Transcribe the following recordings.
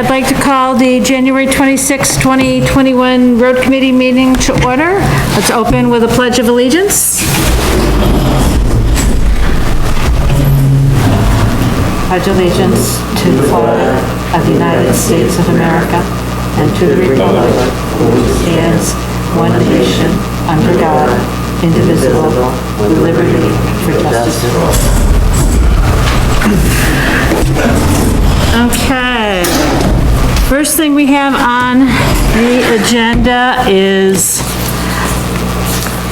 I'd like to call the January 26, 2021 Road Committee meeting to order. Let's open with a Pledge of Allegiance. Pledge allegiance to the flag of the United States of America and to the republic which stands one nation under God, indivisible, with liberty and for justice for all. Okay. First thing we have on the agenda is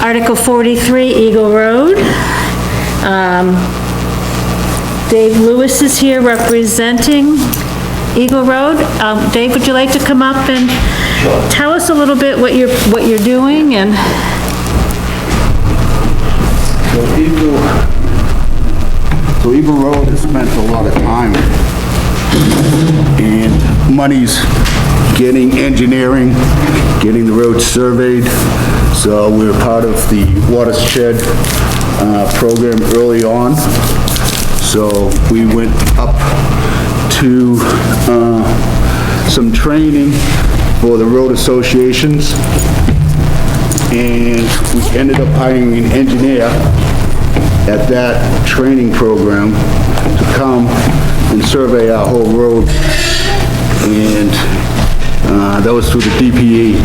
Article 43, Eagle Road. Dave Lewis is here representing Eagle Road. Dave, would you like to come up and tell us a little bit what you're doing and? So Eagle Road has spent a lot of time and monies getting engineering, getting the road surveyed. So we're part of the watershed program early on. So we went up to some training for the road associations, and we ended up hiring an engineer at that training program to come and survey our whole road, and that was through the DPE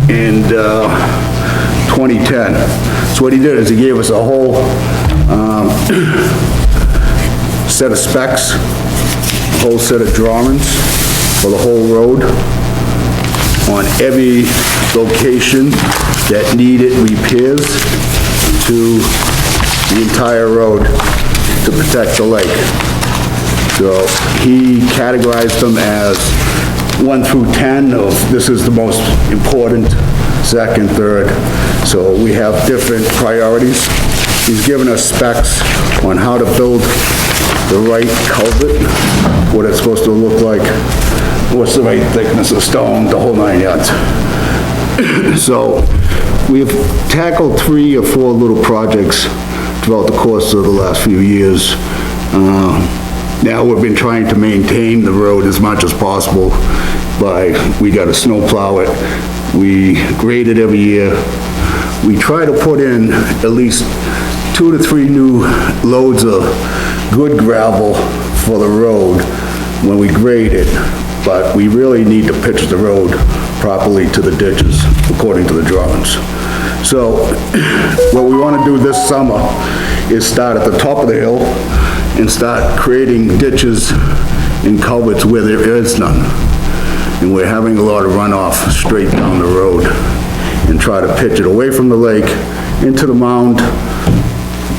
in 2010. So what he did is he gave us a whole set of specs, a whole set of drawings for the whole road on every location that needed repairs to the entire road to protect the lake. So he categorized them as 1 through 10 of this is the most important, second, third. So we have different priorities. He's given us specs on how to build the right culvert, what it's supposed to look like, what's the right thickness of stone, the whole 9 yards. So we've tackled 3 or 4 little projects throughout the course of the last few years. Now we've been trying to maintain the road as much as possible we got to snow plow it, we grade it every year. We try to put in at least 2 to 3 new loads of good gravel for the road when we grade it, but we really need to pitch the road properly to the ditches according to the drawings. So what we want to do this summer is start at the top of the hill and start creating ditches and culverts where there is none. And we're having a lot of runoff straight down the road and try to pitch it away from the lake into the mound,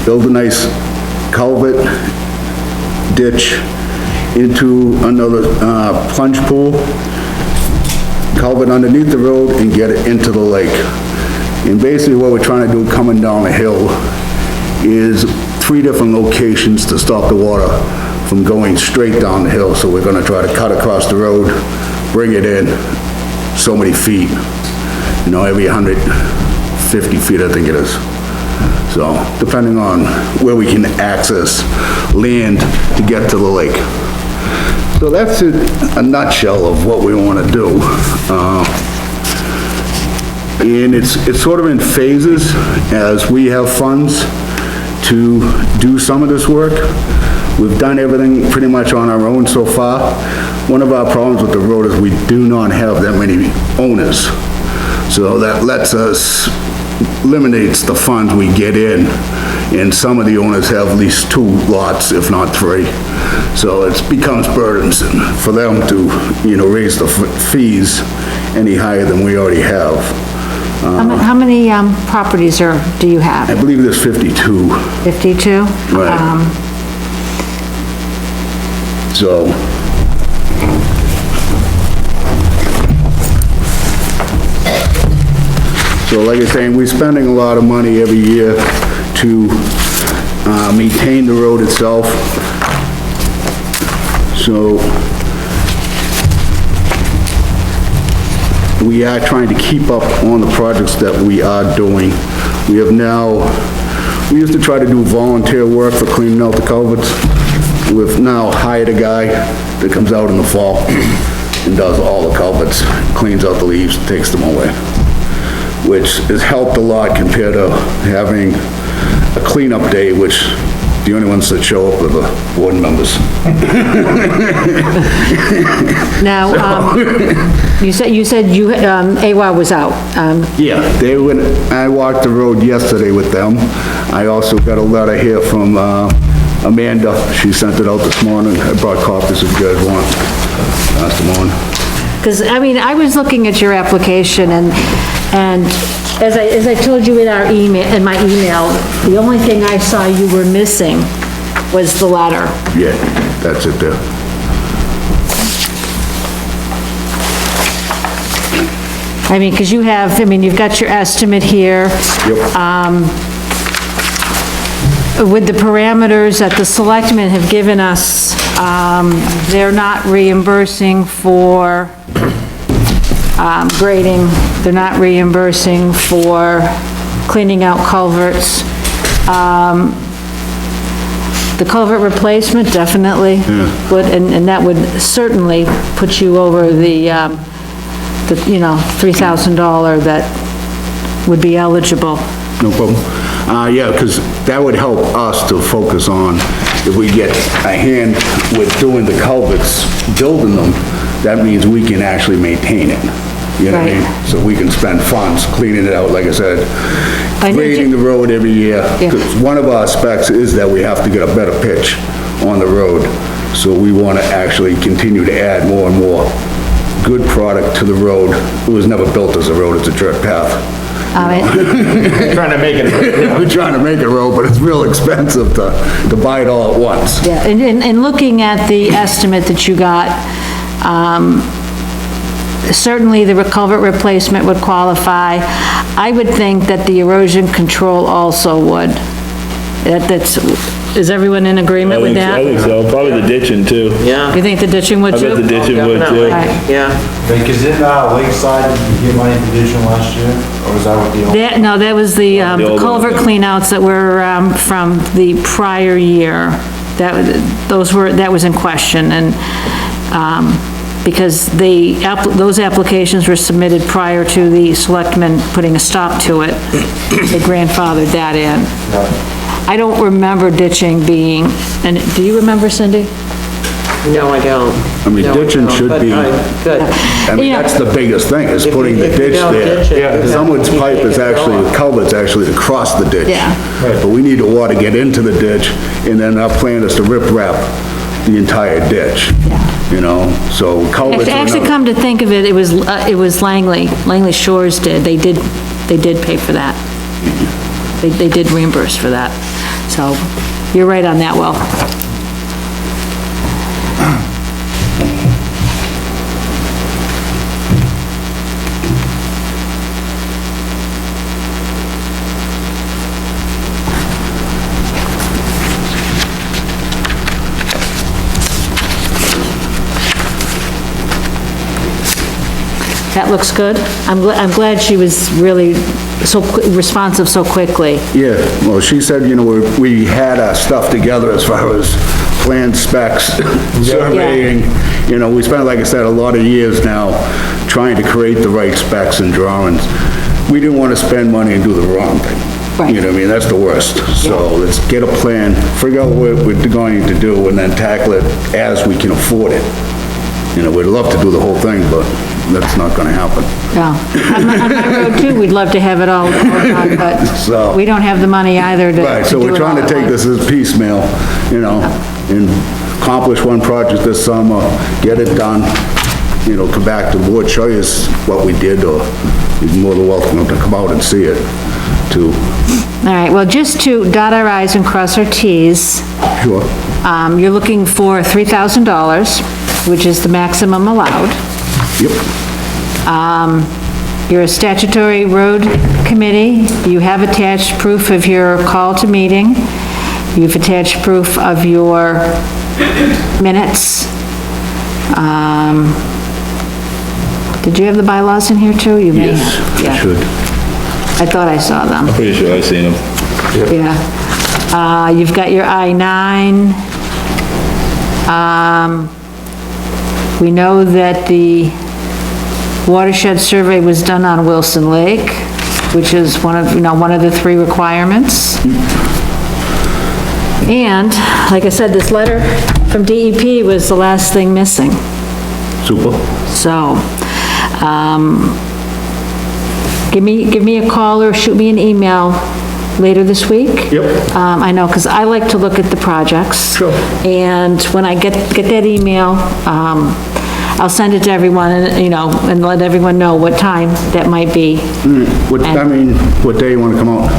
build a nice culvert, ditch into another plunge pool, culvert underneath the road and get it into the lake. And basically what we're trying to do coming down the hill is 3 different locations to stop the water from going straight down the hill. So we're gonna try to cut across the road, bring it in so many feet, you know, every 150 feet I think it is. So depending on where we can access land to get to the lake. So that's a nutshell of what we want to do. And it's sort of in phases as we have funds to do some of this work. We've done everything pretty much on our own so far. One of our problems with the road is we do not have that many owners. So that lets us, eliminates the funds we get in, and some of the owners have at least 2 lots, if not 3. So it becomes burdensome for them to, you know, raise the fees any higher than we already have. How many properties do you have? I believe there's 52. 52? Right. So like I was saying, we're spending a lot of money every year to maintain the road itself. So we are trying to keep up on the projects that we are doing. We used to try to do volunteer work for cleaning out the culverts. we've now hired a guy that comes out in the fall and does all the culverts, cleans out the leaves, takes them away, which has helped a lot compared to having a cleanup day, which the only ones that show up are the board members. Now, you said AWA was out. Yeah, they went, I walked the road yesterday with them. I also got a letter here from Amanda. She sent it out this morning. I brought copies if you guys want. Pass them on. Because, I mean, I was looking at your application, and as I told you in my email, the only thing I saw you were missing was the letter. Yeah, that's it there. I mean, because you've got your estimate here. Yep. With the parameters that the selectmen have given us, they're not reimbursing for grading, they're not reimbursing for cleaning out culverts. The culvert replacement definitely would, and that would certainly put you over the $3,000 that would be eligible. No problem. Yeah, because that would help us to focus on, if we get a hand with doing the culverts, building them, that means we can actually maintain it. You know what I mean? Right. So we can spend funds cleaning it out, like I said, grading the road every year. Yeah. 'Cause one of our specs is that we have to get a better pitch on the road. So we want to actually continue to add more and more good product to the road. It was never built as a road, it's a dirt path. Trying to make it. We're trying to make it a road, but it's real expensive to buy it all at once. Yeah, and looking at the estimate that you got, certainly the culvert replacement would qualify. I would think that the erosion control also would. Is everyone in agreement with that? I think so, probably the ditching too. Yeah. You think the ditching would I bet too? the ditching would too. Right. Yeah. Because in Lakeside, did you get money for ditching last year, or was that what the old? No, that was the old culvert one. cleanouts that were from the prior year. That was in question, and because those applications were submitted prior to the selectmen putting a stop to it, they grandfathered that in. I don't remember ditching being, and do you remember, Cindy? No, I don't. I mean, No, ditching no, should but, be- Good. I mean, Yeah. that's the biggest thing, is If putting you- the if you ditch don't there. ditch it, you Someone's have to pipe keep is it actually, going. the culvert's actually to cross the ditch. Yeah. But we need the water to get into the ditch, and then our plan is to rip wrap the entire ditch. You know, so culverts are Actually, another- come to think of it, it was Langley Shores did, they did pay for that. They did reimburse for that, so you're right on that, Will. That looks good. I'm glad she was really responsive so quickly. Yeah, well, she said, you know, we had our stuff together as far as plan specs, surveying, you know, we spent, like I said, a lot of years now trying to create the right specs and drawings. We didn't want to spend money and do the wrong thing. Right. You know what I mean? That's the worst. So let's get a plan, figure out what we're going to do, and then tackle it as we can afford it. You know, we'd love to do the whole thing, but that's not gonna happen. No. On my road too, we'd love to have it all done, So- but we don't have the money either to Right, so do we're it trying all to at take once. this as piecemeal, you know, and accomplish one project this summer, get it done, you know, come back to the board, show you what we did, or you're more than welcome to come out and see it, too. All right, well, just to dot our i's and cross our t's, Sure. you're looking for $3,000, which is the maximum allowed. Yep. You're a statutory road committee. You have attached proof of your call to meeting. You've attached proof of your minutes. Did you have the bylaws in here too? You may Yes, have. I Yeah. should. I thought I saw them, Pretty sure I've seen them. yeah. You've got your I-9. We know that the watershed survey was done on Wilson Lake, which is one of the 3 requirements. And, like I said, this letter from DEP was the last thing missing. Super. So, give me a call or shoot me an email later this week. Yep. I know, because I like to look at the projects. Sure. And when I get that email, I'll send it to everyone and let everyone know what time that might be. What day you wanna come out?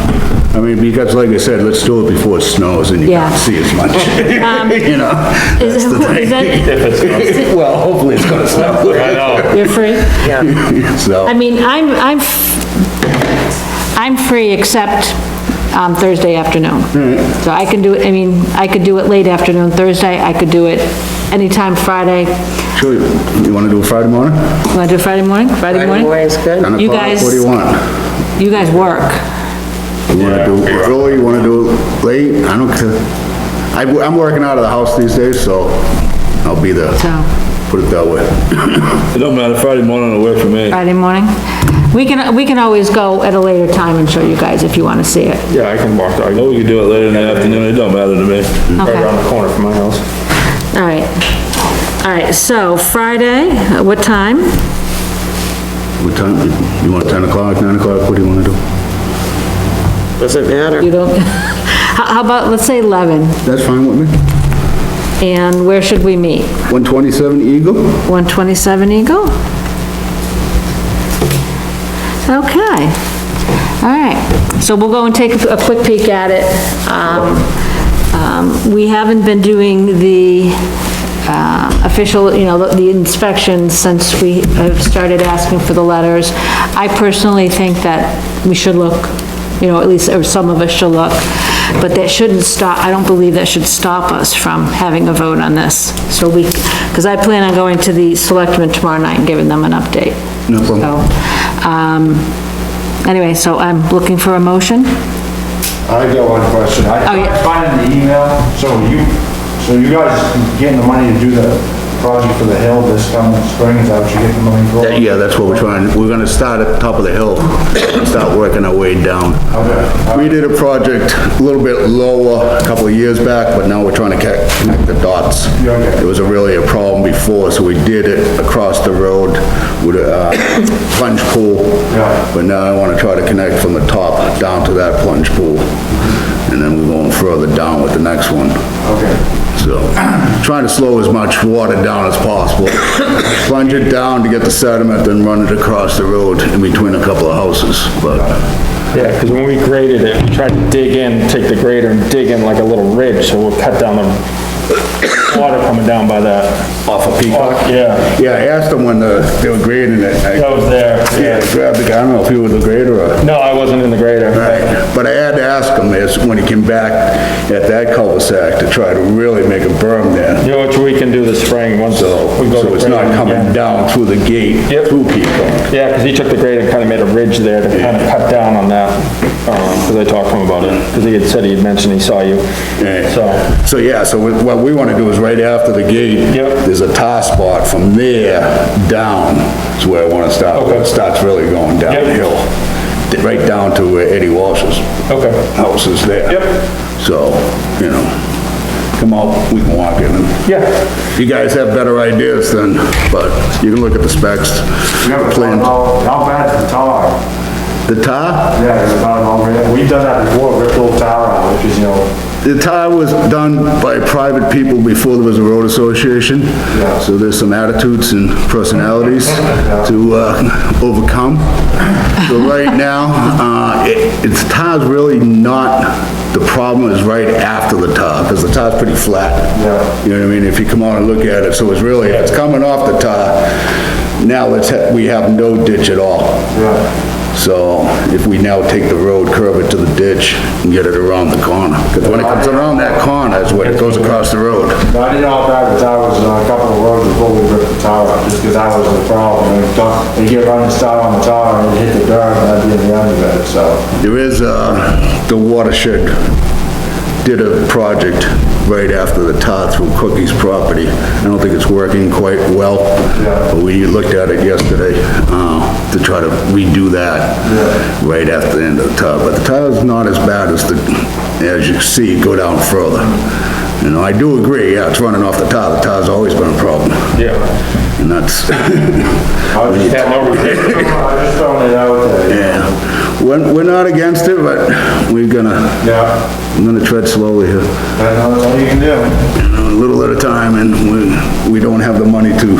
I mean, because like I said, let's do it before it snows and you Yeah. can't see as much. You know? Is that, Well, hopefully it's gonna snow. I know. you're free? Yeah. So, I mean, I'm free except Thursday afternoon. So I can do it, I could do it late afternoon Thursday, I could do it anytime Friday. sure, you wanna do a Friday morning? You wanna do Friday morning? Friday Right morning? away is good. 10 You o'clock, guys- what do you want? You guys work. You wanna do it early, you wanna do it late? I don't care. I'm working out of the house these days, so I'll be there. So, Put it that way. It don't matter, Friday morning will work for me. Friday morning. We can always go at a later time and show you guys if you wanna see it. Yeah, I can walk, I Or we could do it later in the afternoon, it don't matter to me. right Okay, around the corner from my house. all right. All right, so Friday, what time? What time? You want 10 o'clock, 9 o'clock? What do you wanna do? Does it matter? You don't, how about, let's say 11, That's fine with me. and where should we meet? 127 Eagle? 127 Eagle? Okay, all right, so we'll go and take a quick peek at it. We haven't been doing the official, the inspections since we have started asking for the letters. I personally think that we should look, at least, or some of us should look, but that shouldn't stop, I don't believe that should stop us from having a vote on this. So because I plan on going to the selectmen tomorrow night and giving them an update. No problem. So, anyway, so I'm looking for a motion. I got one question. I Oh, yeah. tried finding the email, so you guys getting the money to do the project for the hill this coming spring, is that what you're getting the money for? Yeah, that's what we're trying. We're gonna start at the top of the hill, start working our way down. Okay. We did a project a little bit lower a couple of years back, but now we're trying to connect the dots. Yeah, okay. It was really a problem before, so we did it across the road with a plunge pool. Yeah. But now I wanna try to connect from the top down to that plunge pool. And then we're going further down with the next one. Okay. So, trying to slow as much water down as possible. Plunge it down to get the sediment, then run it across the road in between a couple of houses, but, Yeah, because when we graded it, we tried to dig in, take the grader and dig in like a little ridge, so we'll cut down the water coming down by that. off of Peacock. Yeah, Yeah, I asked them when they were grading it, that was there. I grabbed the guy, I don't know if he was the grader or... No, I wasn't in the grader. Right, but I had to ask him this when he came back at that cul-de-sac to try to really make a berm there. You know, which we can do this spring once we go to So it's not grading coming again. down through the gate, Yep. through Peacock. Yeah, because he took the grader and kind of made a ridge there to kind of cut down on that, because I talked to him about it, because he had said he had mentioned he saw you. Yeah. So, So what we want to do is right after the gate, Yep. there's a tar spot from there down is where I want to start. Okay. It starts really going Yep. downhill, right down to where Eddie Walsh's okay. house is there. Yep. So, come out, we can walk in. And Yeah, you guys have better ideas then, but you can look at the specs. You ever thought Plans. about, how bad is the tar? The tar? Yeah, it's about all, we've done that before, ripped little tar out, which is, The tar was done by private people before there was a road association. Yeah. So there's some attitudes and personalities to overcome. So right now, it's tar's really not, the problem is right after the tar, because the tar's pretty flat. Yeah. You know what I mean? If you come out and look at it, so it's really, if it's coming off the tar, now we have no ditch at all. yeah. So if we now take the road, curve it to the ditch, and get it around the corner, because when it comes around that corner is when it goes across the road. No, I didn't know how bad the tar was on a couple of roads before we ripped the tar out, just because that was the problem. They get running start on the tar and hit the dirt, and that'd be in the end of it, so. There is, the watershed did a project right after the tar through Cookie's property. I don't think it's working quite well. Yeah. But we looked at it yesterday, to try to redo that right after the end of the tar. But the tar is not as bad as you see, go down further. You know, I do agree, yeah, it's running off the tar. The tar's always been a problem. Yeah. And that's, I just throwing it out there. yeah. We're not against it, but we're gonna tread slowly here. That's all you can do. A little at a time, and we don't have the money to,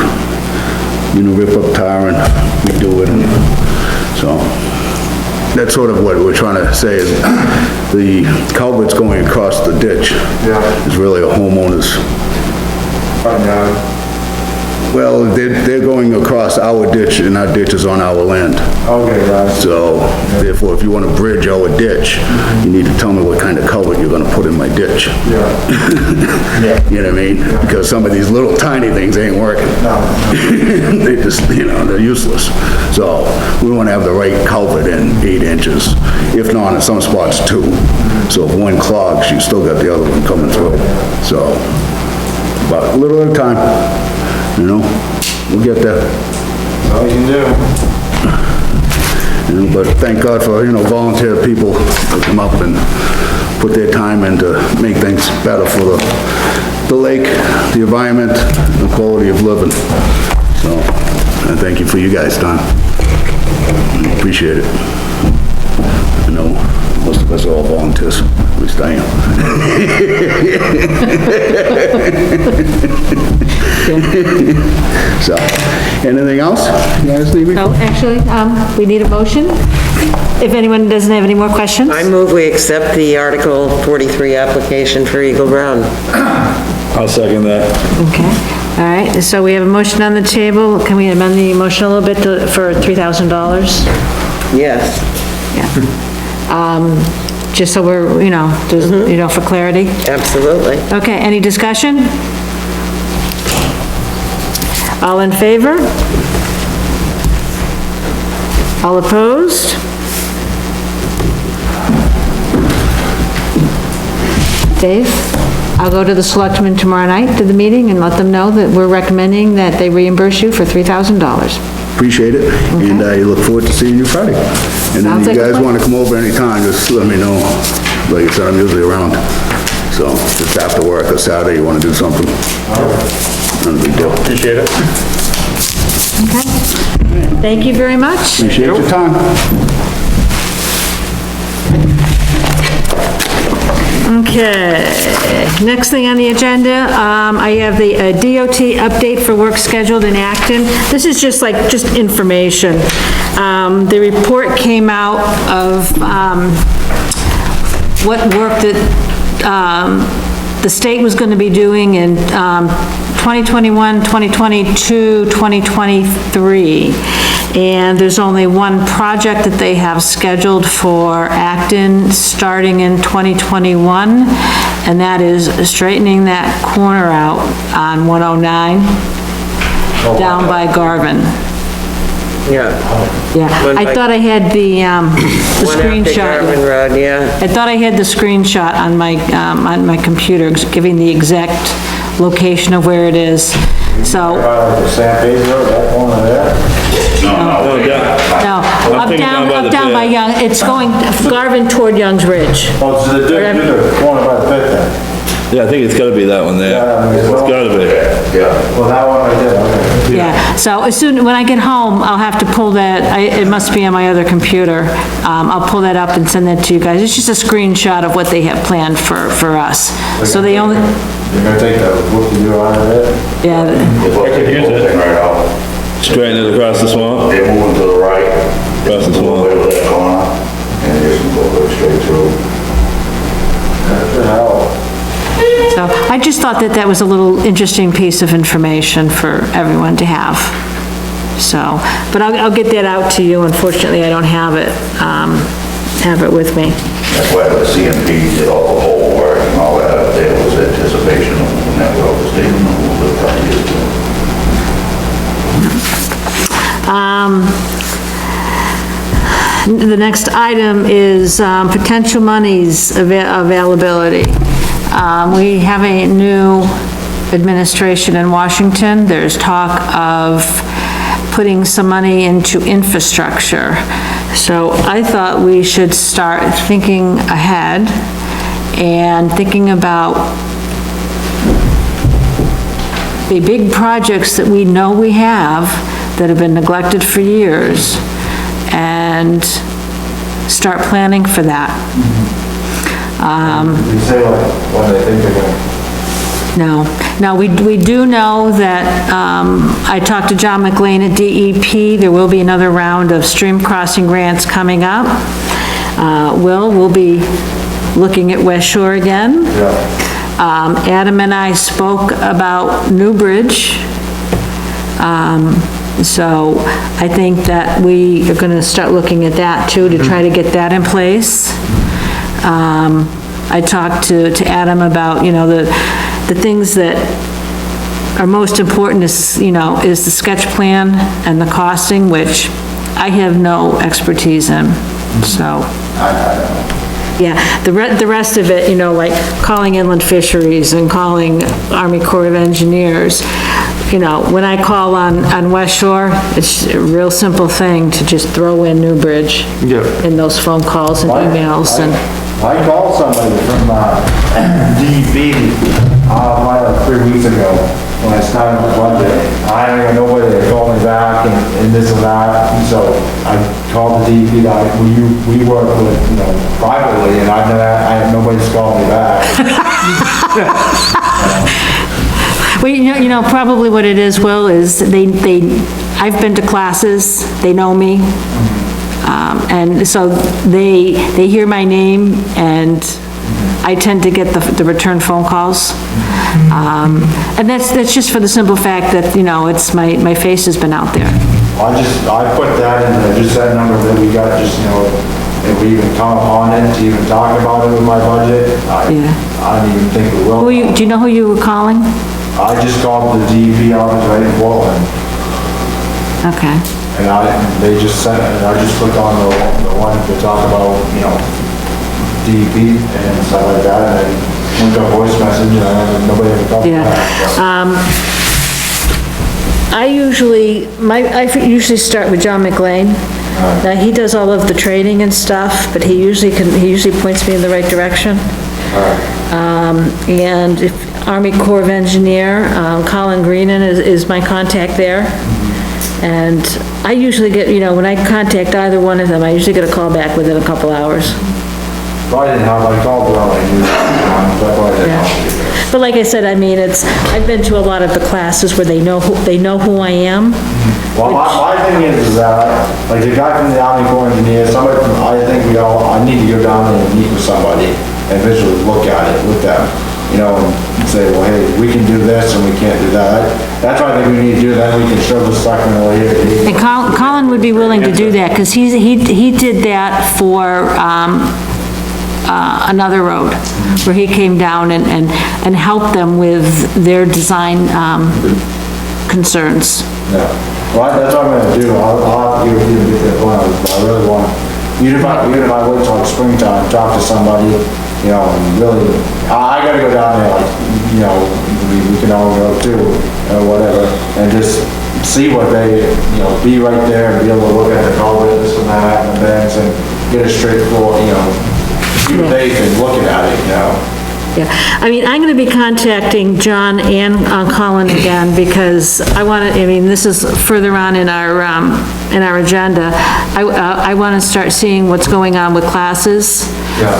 rip up tar and redo it, and so, that's sort of what we're trying to say, is the culvert's going across the ditch. Yeah. Is really a homeowner's, well, they're going across our ditch, and our ditch is on our land. Okay, right. So, therefore, if you want to bridge our ditch, you need to tell me what kind of culvert you're gonna put in my ditch. Yeah. You know what I mean? Because some of these little tiny things ain't working. They just, they're useless. So, we want to have the right culvert in 8 inches, if not in some spots 2. So if one clogs, you still got the other one coming through. So, but a little at a time, we'll get there. That's all you can do. But thank God for, volunteer people that come up and put their time in to make things better for the lake, the environment, the quality of living. So, I thank you for you guys' time. I appreciate it. I know most of us are all volunteers, at least I am. So, anything else you guys need me? Oh, actually, we need a motion, if anyone doesn't have any more questions. I move we accept the Article 43 application for Eagle Brown. I'll second that. Okay, all right, so we have a motion on the table. Can we amend the motion a little bit for $3,000? Yes. Yeah. Just so we're, just, for clarity. Absolutely. Okay, any discussion? All in favor? All opposed? Dave, I'll go to the selectmen tomorrow night to the meeting and let them know that we're recommending that they reimburse you for $3,000. Appreciate it, and I look forward to seeing you Friday. And then Sounds you like a guys plan. want to come over anytime, just let me know. Like I said, I'm usually around. So, just after work or Saturday, you want to do something? Not a big deal. Appreciate it. Okay. Thank you very much. Appreciate your time. Okay, next thing on the agenda, I have the DOT update for work scheduled in Acton. This is just information. The report came out of, what work that, the state was gonna be doing in, 2021, 2022, 2023. And there's only one project that they have scheduled for Acton starting in 2021, and that is straightening that corner out on 109 down by Garvin. Yeah. Yeah, One I by- thought I had the One after screenshot. Garvin Road, yeah. I thought I had the screenshot on my computer giving the exact location of where it is. So, The San Pedro, that corner there? No, yeah. no, I'm up thinking down by the down by pit. Young, it's going Garvin toward Young's Ridge. Oh, so the corner by the pit then? Yeah, I think it's gotta be that one there. Yeah, It's gotta be. Well, that one right there, okay. Yeah, so when I get home, I'll have to pull that, it must be on my other computer. I'll pull that up and send that to you guys. It's just a screenshot of what they have planned for us. So they only, You're gonna take that whoop-de-doo out of it? yeah, Right out. Straighten it across the swamp, They're moving to the right. across the Go swamp. away with that corner, and just go straight through. That's the hell. so I just thought that that was a little interesting piece of information for everyone to have. So, but I'll get that out to you. Unfortunately, I don't have it with me. That's why the CMP did all the whole work and all that up there was anticipation of when that road was taken, a little bit of years ago. The next item is potential monies availability. We have a new administration in Washington. There's talk of putting some money into infrastructure. So I thought we should start thinking ahead and thinking about the big projects that we know we have that have been neglected for years and start planning for that. You say like, when they think they're gonna, No, we do know that, I talked to John McLean at DEP, there will be another round of stream crossing grants coming up. We'll be looking at West Shore again. Adam and I spoke about New Bridge. So I think that we are gonna start looking at that too, to try to get that in place. I talked to Adam about, the things that are most important is, is the sketch plan and the costing, which I have no expertise in, so. Yeah, the rest of it, like calling inland fisheries and calling Army Corps of Engineers, when I call on West Shore, it's a real simple thing to just throw in New Bridge in those phone calls and emails and. I called somebody from, DEP, like 3 weeks ago, when I started my budget. I don't even know whether they called me back and this and that, and so I called the DEP guy, we work with, privately, and I have nobody's called me back. Well, probably what it is, Will, is I've been to classes, they know me. And so they hear my name and I tend to get the return phone calls. And that's just for the simple fact that, it's my face has been out there. I put that in there, just that number that we got, just, if we even come upon it, to even talk about it with my budget, I don't even think we will. Do you know who you were calling? I just called the DEP office right in Portland. Okay. And they just sent it, and I just clicked on the one to talk about, DEP and stuff like that, and then went to a voice message, and nobody ever called me back. I usually start with John McLean. Now, he does all of the training and stuff, but he usually points me in the right direction. And if Army Corps of Engineer, Colin Greenan is my contact there. And I usually get, when I contact either one of them, I usually get a call back within a couple hours. I called around like you, that's why I didn't know. But like I said, I've been to a lot of the classes where they know who I am. Well, my thing is that, like the guy from the Army Corps of Engineers, I need to go down there and meet with somebody and visually look at it with them, and say, well, hey, we can do this and we can't do that. That's why I think we need to do that, we can show the stuff in the later. And Colin would be willing to do that, because he did that for, another road, where he came down and helped them with their design, concerns. Yeah, well, that's what I'm gonna do, I'll have to get that plan, but I really want, even if I wait till like springtime, talk to somebody, and really, I gotta go down there, like, we can all go too, or whatever, and just see what they, be right there and be able to look at the culvert, this and that, and things, and get a straightforward, see what they think, looking at it, Yeah, I'm gonna be contacting John and Colin again, because this is further on in our agenda. I wanna start seeing what's going on with classes. Yeah.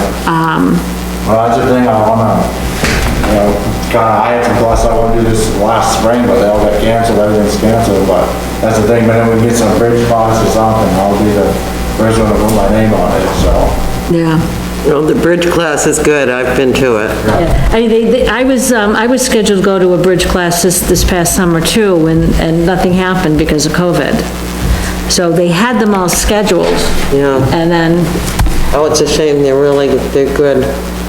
Well, that's the thing, I wanna, I had some classes I wanna do this last spring, but they all got canceled, everything's canceled, but that's the thing, but then we get some bridge class or something, I'll be the first one to put my name on it, so. Yeah. The bridge class is good, I've been to it. Yeah. I was scheduled to go to a bridge class this past summer too, and nothing happened because of COVID. So they had them all scheduled. Yeah. And then, Oh, it's a shame, they're good.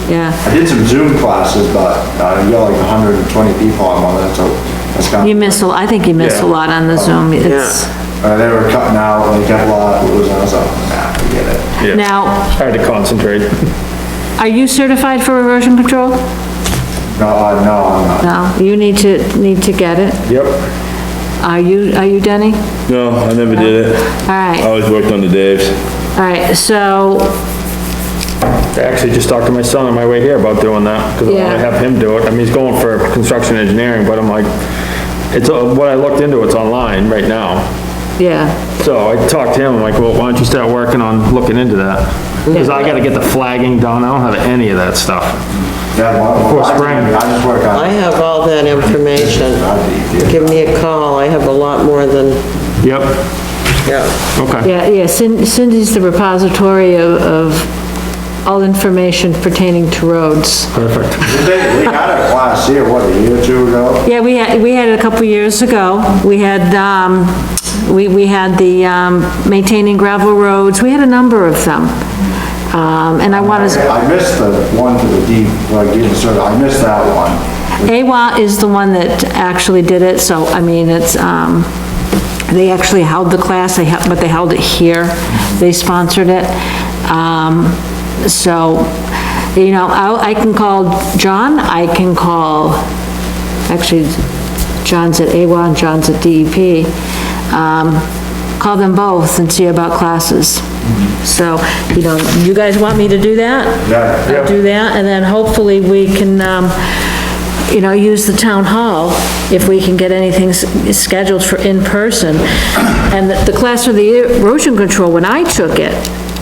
yeah. I did some Zoom classes, but, you got like 120 people on one, so that's kind of. I think you missed a lot on the Zoom. It's, They were cutting out, they got a lot of rules, and I was like, nah, forget it. Yeah. Now, Hard to concentrate. are you certified for erosion control? No, I'm not. No, you need to get it. Yep. Are you Denny? No, I never did it. All I right, always worked on the Daves. all right, so, I actually just talked to my son on my way here about doing that, because I want to Yeah. have him do it. I mean, he's going for construction engineering, but I'm like, it's, what I looked into, it's online right now. yeah, So I talked to him, I'm like, well, why don't you start working on looking into that? Because I gotta get the flagging done, I don't have any of that stuff. Yeah, Before spring. I just work on. I have all that information. Give me a call, I have a lot more than, Yep, yeah. okay. yeah, Cindy's the repository of all information pertaining to roads. Perfect. We had a class here, what, a year or two ago? Yeah, we had it a couple years ago. We had, we had the, maintaining gravel roads, we had a number of them. And I want to, I missed the one to the deep, like, getting started, I missed that one. AWA is the one that actually did it, so, I mean, it's, they actually held the class, but they held it here. They sponsored it. So, you know, I can call John, I can call, actually, John's at AWA and John's at DEP. Call them both and see about classes. So, you know, you guys want me to do that? Yeah. I'll do that, and then hopefully we can, you know, use the town hall if we can get anything scheduled for in-person. And the class for the erosion control, when I took it,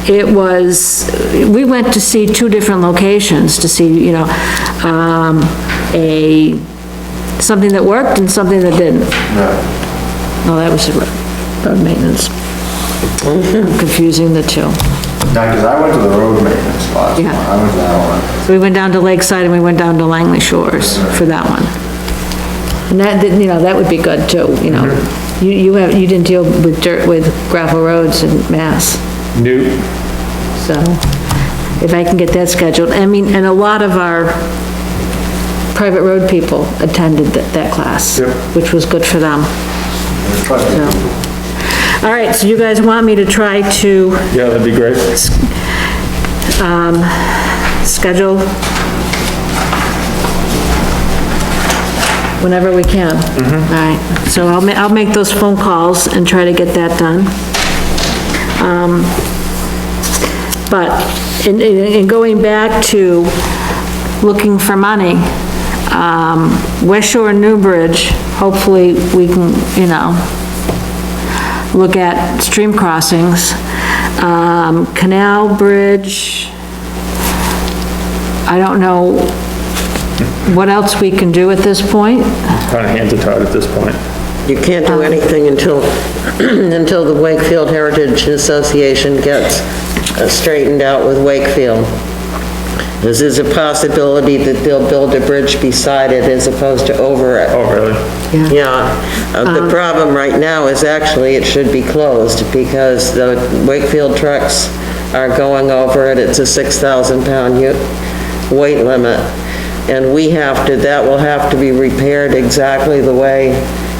it was, we went to see two different locations to see, you know, something that worked and something that didn't. No, that was road maintenance. I'm confusing the two. Yeah, because I went to the road maintenance last one, Yeah. I went to that one. So we went down to Lakeside and we went down to Langley Shores for that one. And that, you know, that would be good too, you know. You didn't deal with with gravel roads in Mass. New, So, if I can get that scheduled, I mean, and a lot of our private road people attended that class, Yep. which was good for them. So. All right, so you guys want me to try to, yeah, that'd be great. schedule whenever we can? All right, so I'll make those phone calls and try to get that done. But in going back to looking for money, West Shore and Newbridge, hopefully we can, you know, look at stream crossings. Canal Bridge, I don't know what else we can do at this point. Kinda hands are tied at this point. You can't do anything until, until the Wakefield Heritage Association gets straightened out with Wakefield. This is a possibility that they'll build a bridge beside it as opposed to over it. Oh, really? Yeah, the problem right now is actually it should be closed because the Wakefield trucks are going over it. It's a 6,000 pound weight limit. And we have to, that will have to be repaired exactly the way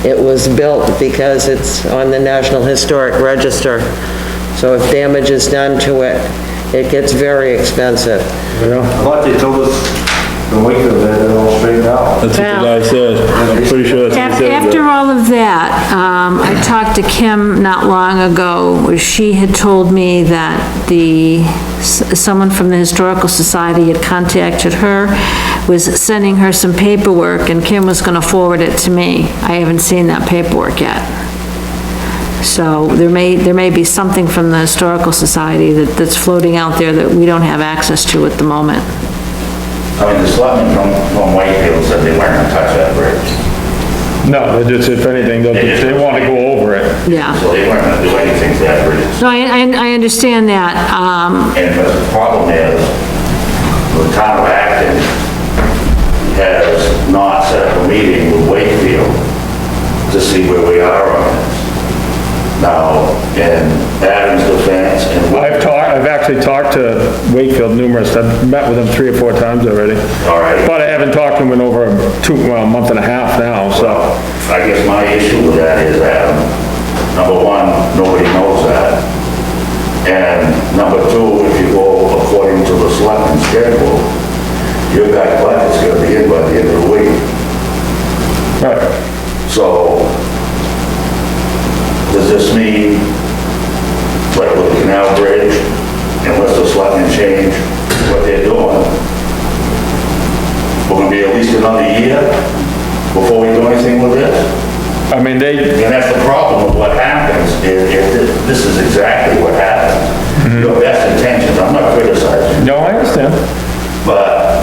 it was built because it's on the National Historic Register. So if damage is done to it, it gets very expensive. Yeah. I thought they told us the Wakefield that they're all straightened out. That's what the guy said. I'm pretty sure that's what he said. After all of that, I talked to Kim not long ago, where she had told me that someone from the Historical Society had contacted her, was sending her some paperwork, and Kim was gonna forward it to me. I haven't seen that paperwork yet. So there may be something from the Historical Society that's floating out there that we don't have access to at the moment. I mean, the selectmen from Wakefield said they weren't gonna touch that bridge. No, they just, if anything, they wanna go over it. Yeah. So they weren't gonna do anything to that bridge. No, I understand that. And but the problem is, the town of Acton has not set up a meeting with Wakefield to see where we are on this. Now, in Adam's defense, and I've actually talked to Wakefield numerous, I've met with them 3 or 4 times already. all right, But I haven't talked to them in over a month and a half now, so. I guess my issue with that is, Adam, number one, nobody knows that. And number two, if you go according to the selectmen's schedule, your back budget's gonna be in by the end of the week. Right. So, does this mean, like with the canal bridge, unless the selectmen change what they're doing, we're gonna be at least another year before we do anything with this? I mean, they, And that's the problem with what happens, is this is exactly what happens. Your best intentions, I'm not criticizing, no, I understand. but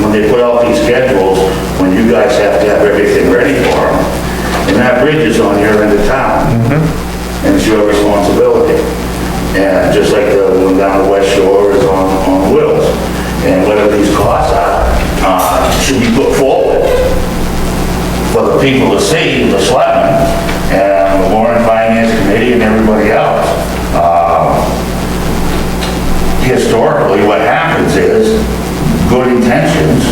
when they put out these schedules, when you guys have to have everything ready for them, and that bridge is on your end of town, and it's your responsibility. And just like the one down the West Shore is on Wills, and whatever these costs are, should be put forward for the people to see, the selectmen, and the Warren Finance Committee and everybody else. Historically, what happens is, good intentions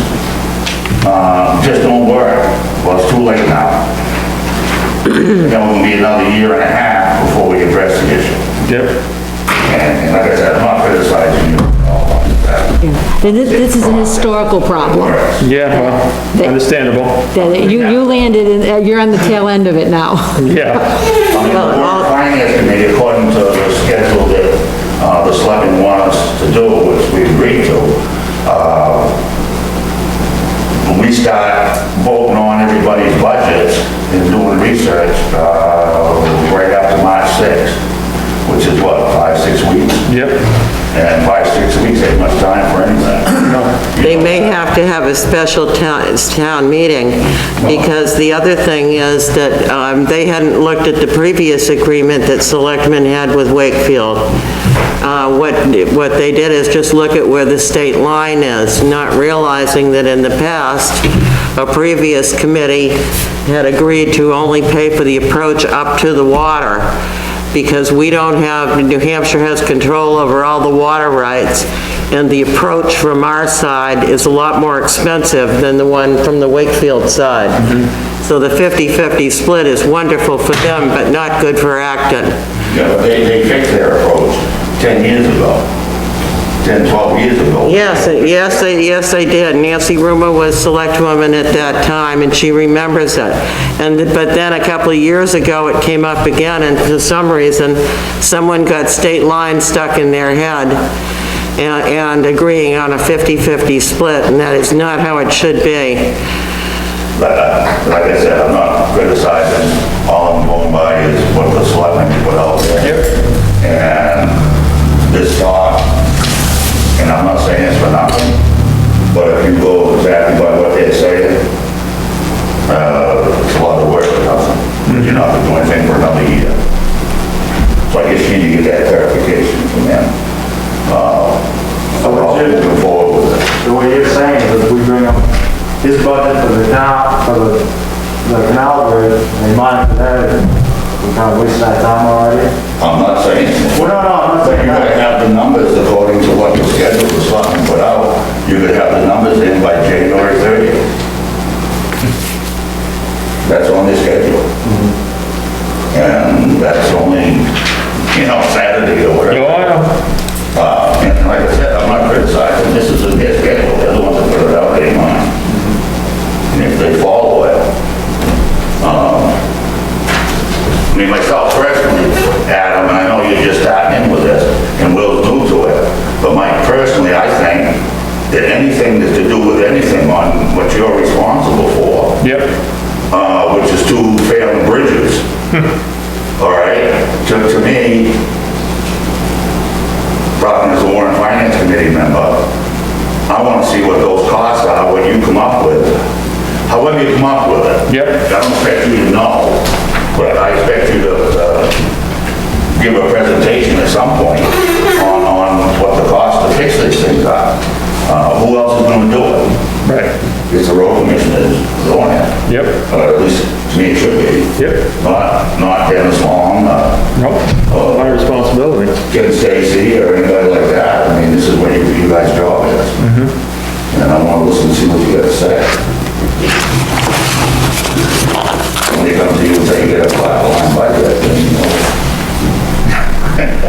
just don't work. Well, it's too late now. Then it'll be another year and a half before we address the issue. Yep. And like I said, I'm not criticizing you at all on that. This is a historical problem. Yeah, well, understandable. That you landed in, you're on the tail end of it now. Yeah. I mean, the Warren Finance Committee, according to the schedule that the selectmen want us to do, which we agreed to, when we start voting on everybody's budgets and doing research, right after March 6th, which is what, 5-6 weeks? Yep. And 5-6 weeks ain't much time for anything. They may have to have a special town meeting, because the other thing is that they hadn't looked at the previous agreement that selectmen had with Wakefield. What they did is just look at where the state line is, not realizing that in the past, a previous committee had agreed to only pay for the approach up to the water, because we don't have, New Hampshire has control over all the water rights, and the approach from our side is a lot more expensive than the one from the Wakefield side. So the 50-50 split is wonderful for them, but not good for Acton. Yeah, but they fixed their approach 10 years ago, 10, 12 years ago. Yes, they did. Nancy Rumor was selectwoman at that time, and she remembers it. But then a couple of years ago, it came up again, and for some reason, someone got state line stuck in their head and agreeing on a 50-50 split, and that is not how it should be. But like I said, I'm not criticizing. All I'm going by is what the selectmen put out there. And this talk, and I'm not saying it's for nothing, but if you go exactly by what they're saying, it's a lot of work for nothing. You're not going to do anything for another year. So I guess you need to get that clarification from them. So I'll move forward with it. So what you're saying is if we bring up his budget for the canal, for the canal bridge, and mine for that, we kind of wasted that time already? I'm not saying. Well, no, I'm not But saying you gotta that. have the numbers according to what the schedule was something put out. You could have the numbers in by January 30th. That's on the schedule. And that's only, Saturday or whatever. No, I know. And like I said, I'm not criticizing, this is in their schedule, they're the ones that put it out, they ain't mine. And if they follow it, I mean, myself personally, Adam, and I know you're just starting in with this, and Will's new to it, but Mike, personally, I think that anything that's to do with anything on what you're responsible for, Yep. which is two failing bridges, all right, to me, talking as a Warren Finance Committee member, I want to see what those costs are, what you come up with, however you come up with it. Yep. I don't expect you to know, but I expect you to give a presentation at some point on what the cost to fix these things are. Who else is going to do it? Right. It's the road commissioners doing it. Yep. At least to me it should be. Yep. Not Dennis Long, Nope. My responsibility. Ken Stacy or anybody like that. I mean, this is what you guys' job is. And I want to listen and see what you got to say. When they come to you and say you get a flat line budget, then you know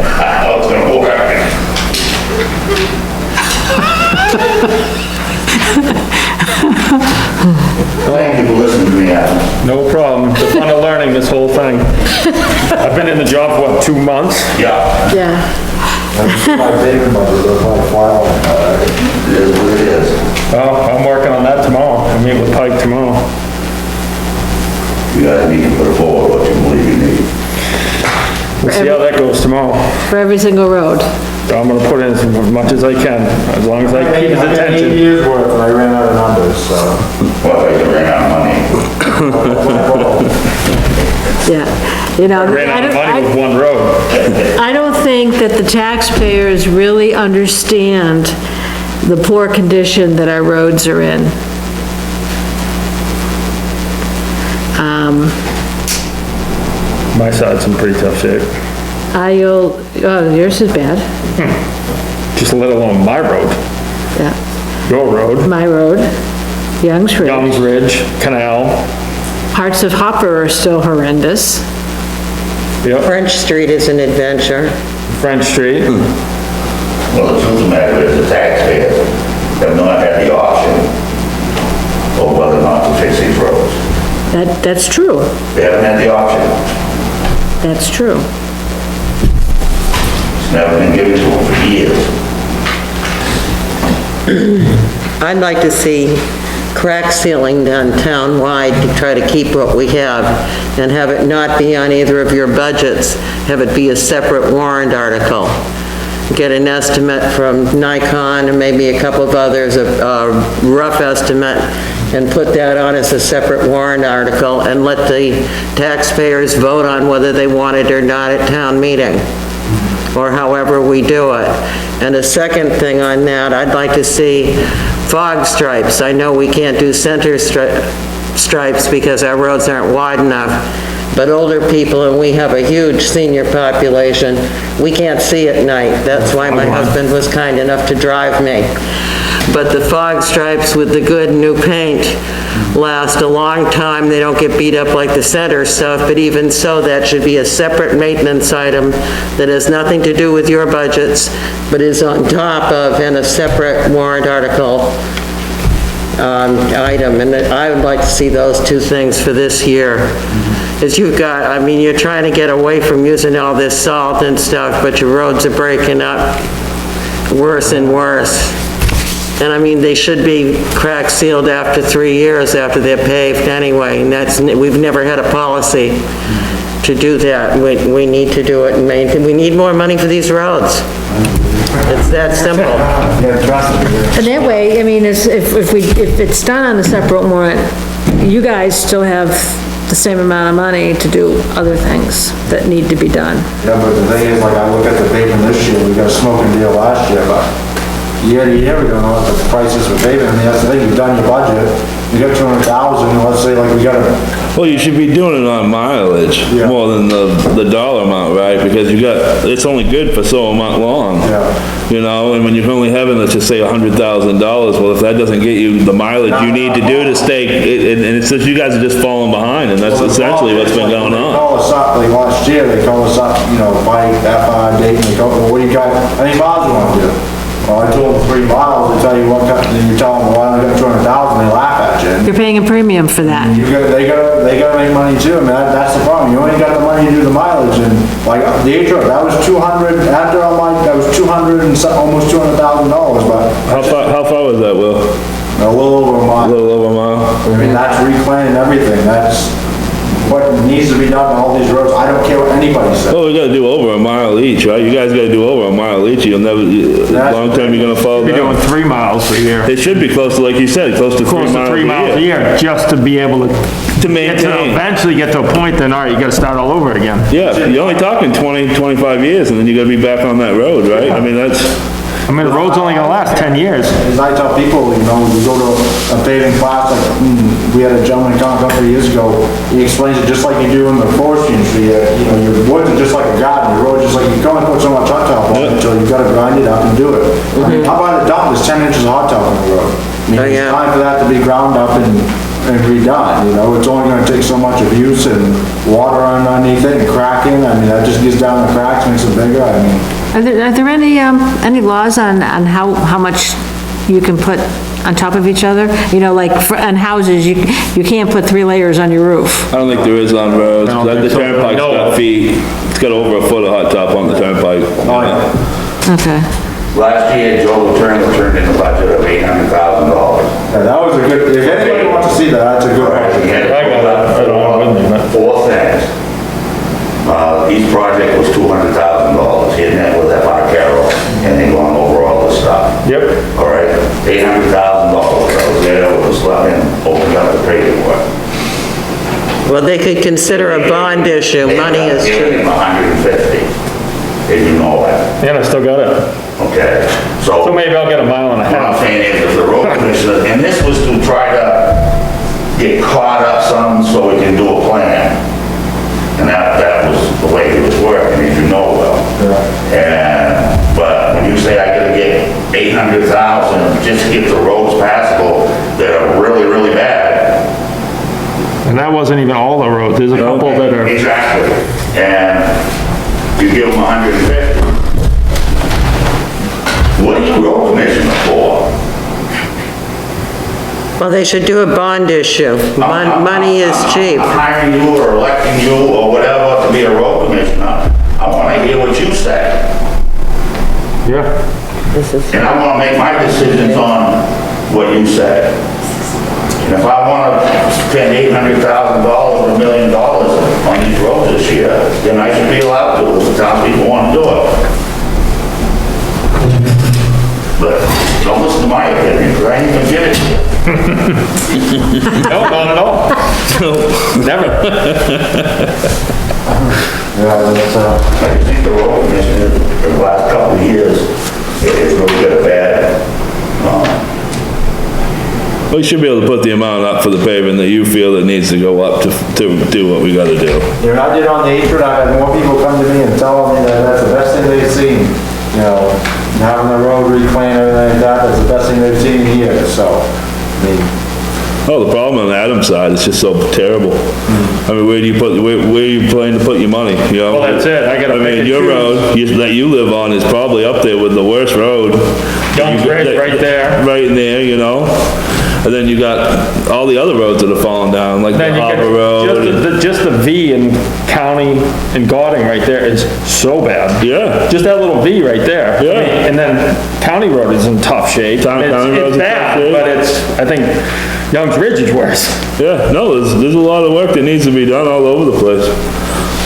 how it's gonna work. thing. I've been in the job, for what, 2 months? Yeah, Yeah. My paving budget, they're like flat on that. it is what it is. Well, I'm working on that tomorrow. I meet with Pike tomorrow. You guys need to put forward what you believe you need. We'll see how that goes tomorrow. For every single road. I'm gonna put in as much as I can, as long as I keep his I got 8 attention. years worth, and I ran out of numbers, so. Well, if I can ran out of money. Yeah. You know, I ran out of money with one road. I don't think that the taxpayers really understand the poor condition that our roads are in. My side's in pretty tough shape. Oh, yours is bad. Just let alone my road, Yeah. your road, My road, Young's Ridge. Young's Ridge, Canal. Parts of Hopper are still horrendous. Yep, French Street is an adventure. French Street. Well, the truth of the matter is, the taxpayers have not had the option of whether or not to fix these roads. That's true. They haven't had the option. That's true. It's never been given to them for years. I'd like to see crack sealing done town-wide to try to keep what we have and have it not be on either of your budgets, have it be a separate warrant article. Get an estimate from Nikon and maybe a couple of others, a rough estimate, and put that on as a separate warrant article and let the taxpayers vote on whether they want it or not at town meeting, or however we do it. And a second thing on that, I'd like to see fog stripes. I know we can't do center stripes because our roads aren't wide enough, but older people, and we have a huge senior population, we can't see at night. That's why my husband was kind enough to drive me. But the fog stripes with the good new paint last a long time. They don't get beat up like the center stuff, but even so, that should be a separate maintenance item that has nothing to do with your budgets, but is on top of and a separate warrant article item. And I would like to see those two things for this year. As you've got, I mean, you're trying to get away from using all this salt and stuff, but your roads are breaking up worse and worse. And I mean, they should be crack sealed after 3 years after they're paved anyway, and we've never had a policy to do that. We need to do it and maintain, we need more money for these roads. It's that simple. Yeah, trust me. And that way, I mean, if it's done on a separate warrant, you guys still have the same amount of money to do other things that need to be done. Yeah, but the thing is, like, I look at the paving this year, we got a smoking deal last year, but year to year, we don't know what the prices for paving. I mean, that's the thing, you've done your budget, you got 200,000, let's say, like, we got a, Well, you should be doing it on mileage Yeah. more than the dollar amount, right? Because you got, it's only good for so amount long. Yeah. You know, and when you're only having, let's just say $100,000, well, if that doesn't get you the mileage you need to do to stay, and it's just, you guys are just falling behind, and that's essentially what's been going They on. call us up, like last year, they called us up, you know, by that date, and they go, well, what do you got, how many miles you want to do? Well, I told them 3 miles, they tell you what, then you tell them, well, I got 200,000, they laugh at you. You're paying a premium for that. They gotta make money too, I mean, that's the problem, you only got the money to do the mileage, and like, the H-Road, that was 200, after all my, that was 200 and some, almost $200,000, but How far was that, Will? a little over a A mile. little over a mile? I mean, that's reclaiming everything, that's what needs to be done on all these roads, I don't care what anybody says. Well, we gotta do over a mile each, right? You guys gotta do over a mile each, you'll never, long term, you're gonna fall Be doing down. 3 miles a year. It should be close to, like you said, close to 3 Close to miles 3 miles a year, just to be able to To maintain. eventually get to a point, then, all right, you gotta start all over again. Yeah, you're only talking 20, 25 years, and then you're gonna be back on that road, right? I mean, that's, I mean, the road's only gonna last 10 years. As I tell people, you know, we go to a paving class, like, we had a gentleman come a couple of years ago, he explains it just like you do in the forestry industry, you know, your woods are just like a garden, your road just like, you can only put so much hot top on it until you gotta grind it up and do it. I mean, how about the dump, there's 10 inches of hot top on the road. I mean, Oh, it's yeah. time for that to be ground up and redone, you know, it's only gonna take so much abuse and water underneath it and cracking, I mean, that just gets down the cracks, makes it bigger, I mean, Are there any laws on how much you can put on top of each other? You know, like on houses, you can't put 3 layers on your roof. I don't think there is on roads. I don't The think so. turnpike's No. got feet, it's got over a foot of hot top on the turnpike. Okay. Last year, Joe turned in a budget of $800,000. Yeah, that was a good, if anybody wants to see that, that's a good All right, he one. had I got that. I don't have it with me, but- 4 things. Each project was $200,000, hitting that with FR Carroll, and then going over all this stuff. Yep. All right, $800,000, I was there with the selectmen, opened up the paperwork. Well, they could consider a bond issue, money is They gave cheap. him 150, did you know that? Yeah, I still got it. Okay, So maybe I'll get a mile and a what I'm half. saying is, if the road commissioner, and this was to try to get caught up some so we can do a plan. And that was the way he was working, as you know well. But when you say I gotta get 800,000 just to get the roads passable that are really, really bad. And that wasn't even all the roads, there's a couple that are, Exactly. And you give them 150. What are you road commissioner for? Well, they should do a bond issue. Money is cheap. I'm hiring you or electing you or whatever to be a road commissioner. I wanna hear what you say. yeah. And I wanna make my decisions on what you say. And if I wanna spend $800,000 or $1 million on these roads this year, then I should be allowed to, if the townspeople wanna do it. But don't listen to my opinion, because I ain't gonna give it to you. No, not at all. Never. Yeah, that's, I think the road commissioner, for the last couple of years, has really got a bad, We should be able to put the amount up for the paving that you feel that needs to go up to do what we gotta do. you know, I did on the apron, I had more people come to me and tell me that that's the best thing they've seen. You know, having the road reclaimed, everything like that, that's the best thing they've seen in years, so, I mean, Oh, the problem on Adam's side is just so terrible. I mean, where do you plan to put your money, you know? Well, that's it. I gotta I pick mean, and your choose. road that you live on is probably up there with the worst road. Young Bridge right there. Right in there, you know? And then you got all the other roads that are falling down, like the Then you Harbor get, Road. just the V in County and Gauding right there is so bad. Yeah. Just that little V right there. Yeah. I mean, and then County Road is in tough shape. County Road's It's in tough bad, shape. but it's, I think Young's Ridge is worse. Yeah, no, there's a lot of work that needs to be done all over the place.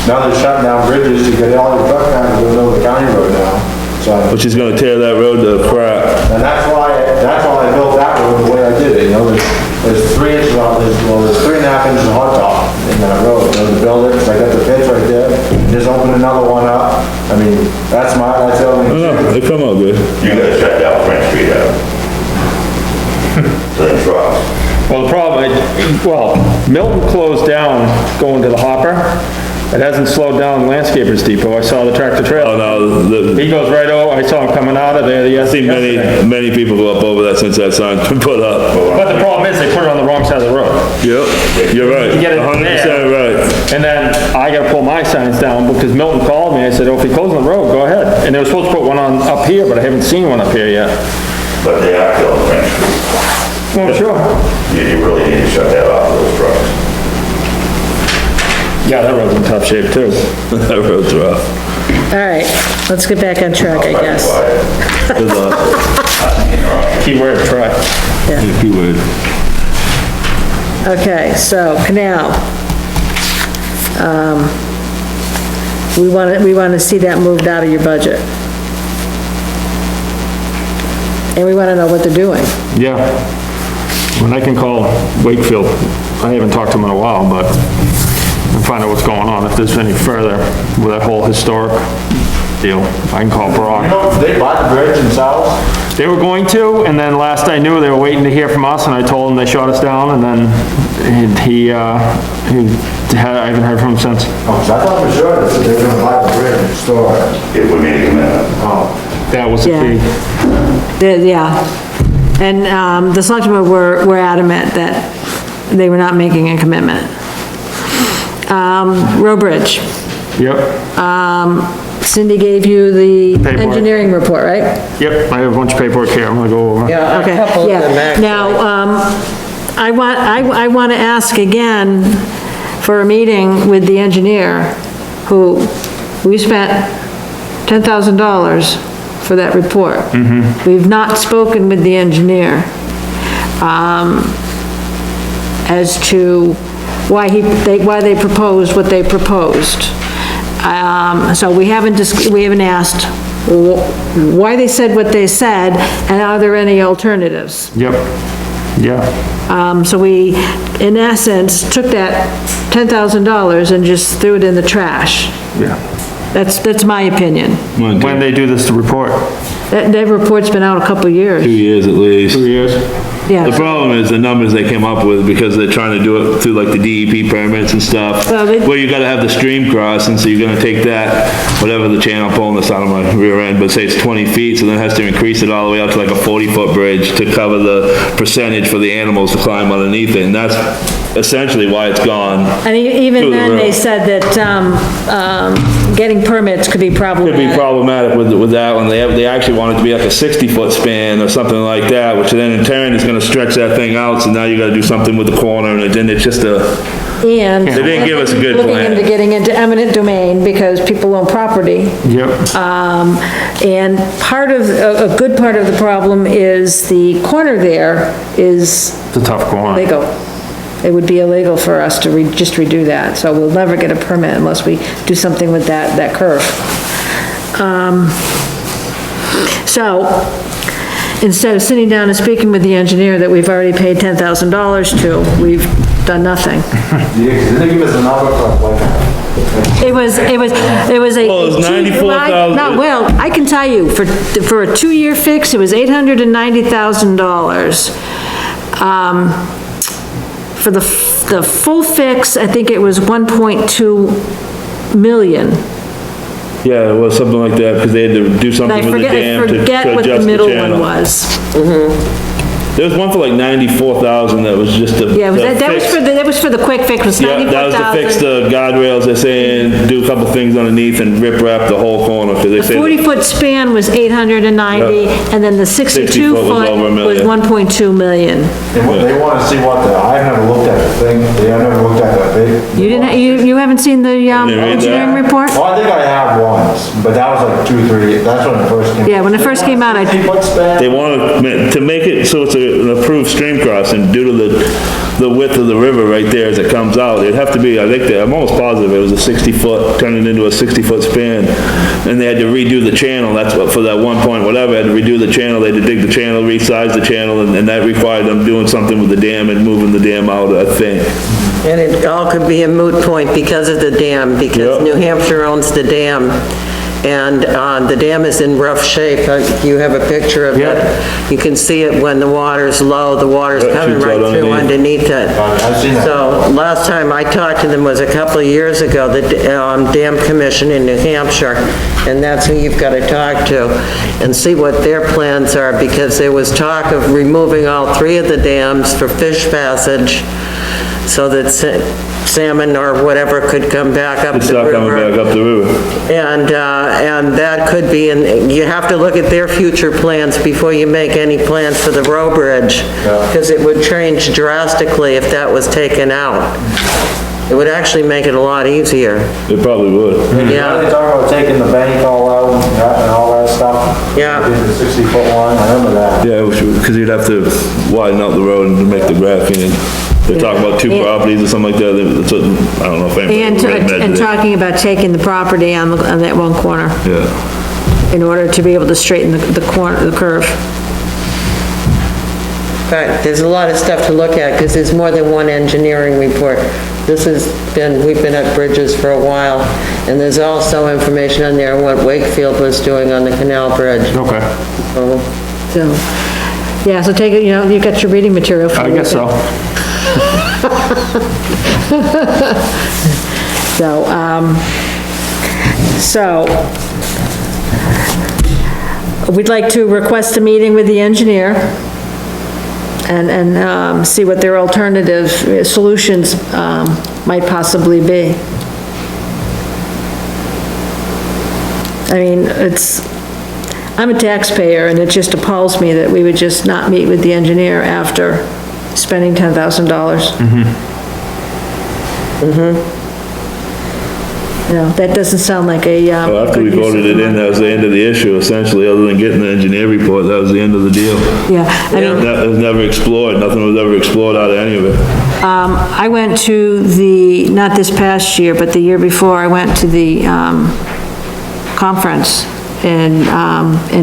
now they're shutting down bridges to get all your truck down to go over the county road now, so. Which is gonna tear that road to crap. And that's why I built that road the way I did it, you know, there's 3 inches on this, well, there's 3.5 inches of hot top in that road, you know, to build it, 'cause I got the pits right there, just open another one up, I mean, that's the only. No, they come out good. you gotta shut down French Street out. To the trucks. Well, the problem, Milton closed down going to the Hopper. It hasn't slowed down Landscapers Depot. I saw the tractor Oh, trailer. no, He goes right over, I saw him coming out of there I've seen yesterday. many people go up over that since that sign's been put up. But the problem is, they put it on the wrong side of the road. Yep, you're right, You get it 100% right. And then I gotta pull my signs down because Milton called me. I said, oh, if he closing the road, go ahead. And they were supposed to put one on up here, but I haven't seen one up here yet. But they are killing French Street. Well, sure. You really need to shut that off for those trucks. Yeah, that road's in tough shape too. That road's rough. All right, let's get back on track, I guess. Good luck. Key word, try. Keyword. Okay, so canal. We want to see that moved out of your budget. And we want to know what they're doing. Yeah. When I can call Wakefield, I haven't talked to them in a while, but and find out what's going on, if there's any further with that whole historic deal. I can call You Brock. know, they bought the bridge themselves, They were going to, and then last I knew, they were waiting to hear from us, and I told them they shot us down, and then I haven't heard from him since. oh, 'cause I thought for sure that they were gonna buy the bridge and store it. If we made a commitment. Oh, That was the Yeah. key. Yeah. And the selectmen were adamant that they were not making a commitment. Road Bridge. Yep. Cindy gave you the Paperwork. engineering report, right? Yep, I have a bunch of paperwork here, I'm gonna go over. Yeah, a Okay, couple of them yeah. actually. Now, I want to ask again for a meeting with the engineer, who, we spent $10,000 for that report. We've not spoken with the engineer as to why they proposed what they proposed. So we haven't asked why they said what they said, and are there any alternatives? Yep, yeah, So we, in essence, took that $10,000 and just threw it in the trash. yeah. That's my opinion. When they do this report? That report's been out a couple of years. 2 years at least. 2 years? The Yeah. problem is the numbers they came up with, because they're trying to do it through like the DEP permits and stuff, Well, they- where you gotta have the stream crossing, so you're gonna take that, whatever the channel, I'm pulling this out of my rear end, but say it's 20 feet, so then it has to increase it all the way up to like a 40-foot bridge to cover the percentage for the animals to climb underneath it, and that's essentially why it's gone. And even Through the then, they road. said that getting permits could be Could be problematic. problematic with that one. They actually want it to be like a 60-foot span or something like that, which then in turn is gonna stretch that thing out, so now you gotta do something with the corner, and then it's just a, And they didn't give us a good looking plan. into getting into eminent domain because people own property. Yep, And a good part of the problem is the corner there is it's a tough corner. illegal. It would be illegal for us to just redo that, so we'll never get a permit unless we do something with that curve. So, instead of sitting down and speaking with the engineer that we've already paid $10,000 to, we've done nothing. Didn't they give us a number for like, It was a. Well, it was 94,000. No, well, I can tell you, for a 2-year fix, it was $890,000. For the full fix, I think it was 1.2 million. Yeah, it was something like that, because they had to do And something I with the dam to forget what the adjust the middle one channel. was. There was one for like 94,000 that was just to. Yeah, to that was fix- for the quick fix, was Yeah, that was to fix 94,000. the guardrails, they're saying, do a couple things underneath and rip wrap the whole corner, because they The say. 40-foot span was 890, Yeah. and then the 60 foot was over a 62-foot was million. 1.2 million. they wanna see what I've never looked at the thing, I've never looked at that big. You didn't, you haven't seen the read that? engineering report? Oh, I think I have once, but that was like 2, 3, that's when it first came. Yeah, when it first came out, I- 60-foot span? They wanted to make it so it's an approved stream crossing due to the width of the river right there as it comes out. It'd have to be, I think, I'm almost positive it was a 60-foot, turning into a 60-foot span. And they had to redo the channel, that's what, for that 1 point whatever, had to redo the channel, they had to dig the channel, resize the channel, and that required them doing something with the dam and moving the dam out, I think. And it all could be a moot point because of the dam, because Yep. New Hampshire owns the dam. And the dam is in rough shape. You have a picture of it. You can see it when the water's low, the water's Right, coming shoots right out through underneath. underneath it. I've seen that. So last time I talked to them was a couple of years ago, the Dam Commission in New Hampshire, and that's who you've got to talk to and see what their plans are, because there was talk of removing all 3 of the dams for fish passage so that salmon or whatever could come back up It's the not coming river. back up the river. And that could be, and you have to look at their future plans before you make any plans for the row bridge, because it would change drastically if that was taken out. It would actually make it a lot easier. It probably would. Yeah. They talk about taking the bank all out and all that stuff. Yeah. Did the 60-foot line, I remember that. Yeah, because you'd have to widen out the road and make the graphene. They're talking about 2 Yeah. properties or something like that, that's what, I don't know if anybody And really measured it. talking about taking the property on that one corner Yeah. in order to be able to straighten the curve. But there's a lot of stuff to look at, because there's more than one engineering report. We've been at bridges for a while, and there's also information on there on what Wakefield was doing on the canal bridge. Okay, So, So, yeah, so take it, you got your reading material. for I the guess so. weekend. So, we'd like to request a meeting with the engineer and see what their alternative solutions might possibly be. I mean, I'm a taxpayer, and it just appalls me that we would just not meet with the engineer after spending $10,000. You know, that doesn't sound like a, Well, after we good use of voted it in, money. that was the end of the issue, essentially, other than getting the engineer report, that was the end of the deal. Yeah, I mean, That was never explored, nothing was ever explored out of any of it. I went to the, not this past year, but the year before, I went to the, conference in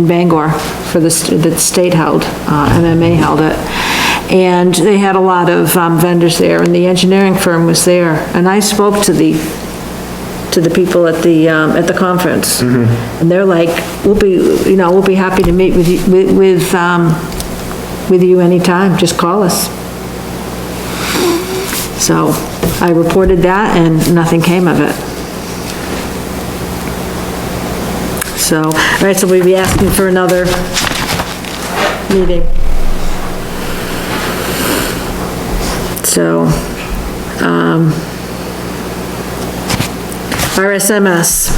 Bangor for the state held, MMA held it. And they had a lot of vendors there, and the engineering firm was there. And I spoke to the people at the conference. And they're like, we'll be happy to meet with you anytime, just call us. So I reported that and nothing came of it. So, all right, so we'll be asking for another meeting. So, RSMS.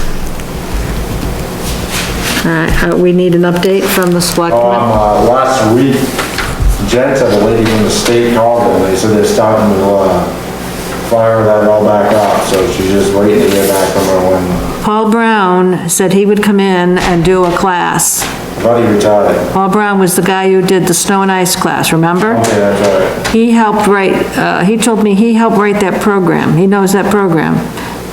All right, we need an update from the selectmen. Last week, Jen said a lady from the state called them, they said they're starting to, fire that all back up, so she's just waiting to hear back from her when, Paul Brown said he would come in and do a class. I thought he retired. Paul Brown was the guy who did the snow and ice class, remember? Okay, that's right. He helped write, he told me he helped write that program. He knows that program.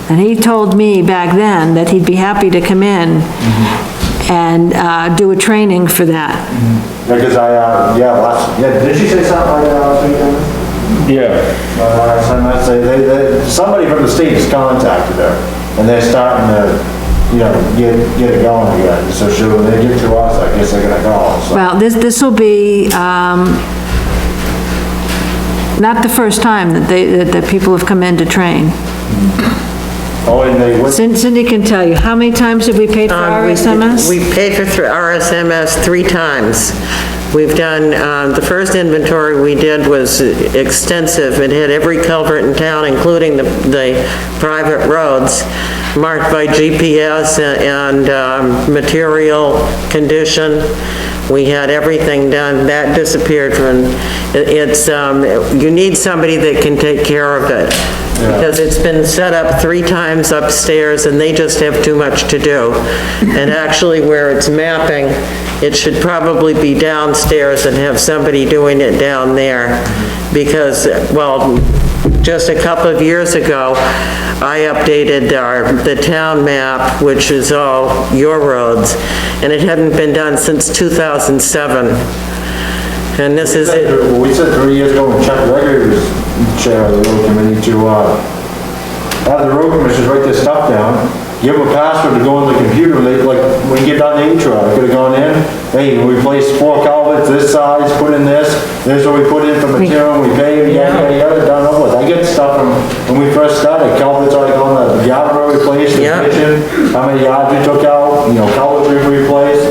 And he told me back then that he'd be happy to come in and do a training for that. Because did she say something like that last weekend? Yeah. Somebody from the state has contacted her, and they're starting to, get it going again. So when they get to us, I guess they're gonna call, so. Well, this will be, not the first time that people have come in to train. Oh, and they would. Cindy can tell you, how many times have we paid for RSMS? We paid for RSMS 3 times. We've done, the first inventory we did was extensive. It had every culvert in town, including the private roads, marked by GPS and material condition. We had everything done. That disappeared from, you need somebody that can take care of it. Because it's been set up 3 times upstairs and they just have too much to do. And actually where it's mapping, it should probably be downstairs and have somebody doing it down there. Because, well, just a couple of years ago, I updated the town map, which is all your roads, and it hadn't been done since 2007. And this is it. We said 3 years ago when Chuck Gregory was chair of the road committee to, have the road commissioners write this stuff down, give them a password to go on the computer, they, like, when you get done the intro, I could've gone in, hey, we replaced 4 culverts this size, put in this what we put in for material, we paid, yada, done over with. I get stuff from when we first started, culverts already gone, the yard replaced, the kitchen, how many yards we took out, culverts we replaced.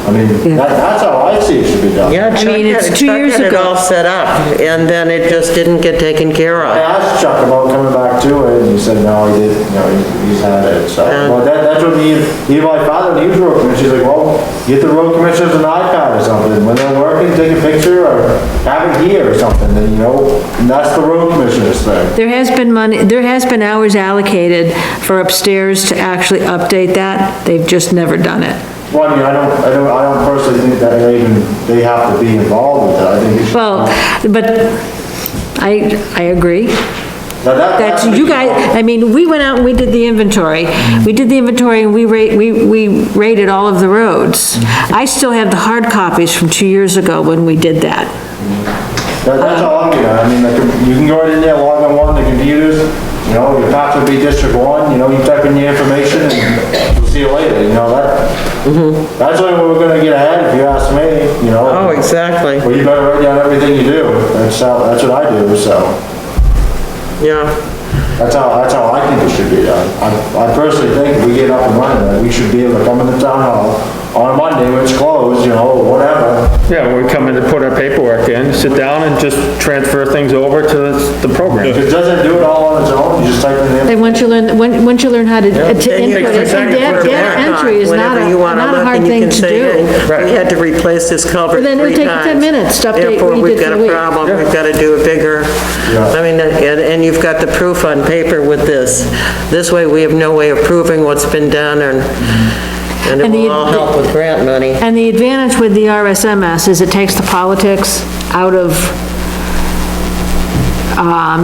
I mean, that's how I see it should be done. Yeah, I mean, it's 2 years Chuck had it ago. all set up, and then it just didn't get taken care I of. asked Chuck about coming back to it, and he said, no, he did, he's had it, so. Well, that's what even my father, when he was road commissioner, he's like, well, get the road commissioners an iPad or something, when they're working, take a picture, or have it here or something, and and that's the road commissioner's thing. There has been money, there has been hours allocated for upstairs to actually update that. They've just never done it. Well, I mean, I don't personally think that they have to be involved with it, I think it should. Well, but I agree. That's, you guys, I mean, we went out and we did the inventory. We did the inventory and we rated all of the roads. I still have the hard copies from 2 years ago when we did that. That's all I'm getting at. I mean, you can go right in there, log on one of the computers, your path would be District 1, you type in your information and we'll see you later, That's the way we're gonna get ahead, if you ask me, Oh, exactly. Well, you better write down everything you do. That's what I do, so. Yeah. That's how I think it should be done. I personally think if we get up and running, that we should be able to come into town hall on a Monday when it's closed, whatever. Yeah, we come in to put our paperwork work in, sit down and just transfer things over to the program. If it doesn't do it all on its own, you just type it in. And once you learn how to input Then you it, can and check it for data back on entry is not whenever you wanna a look, hard and you thing can to say, do. "Hey, we had to replace this culvert But then it'll 3 take you times. 10 minutes to update Therefore, what you we've did got for a the week." problem, we've got to do a bigger, I mean, and you've got the proof on paper with this. This way, we have no way of proving what's been done, and it And the- will all help with grant money. And the advantage with the RSMS is it takes the politics out of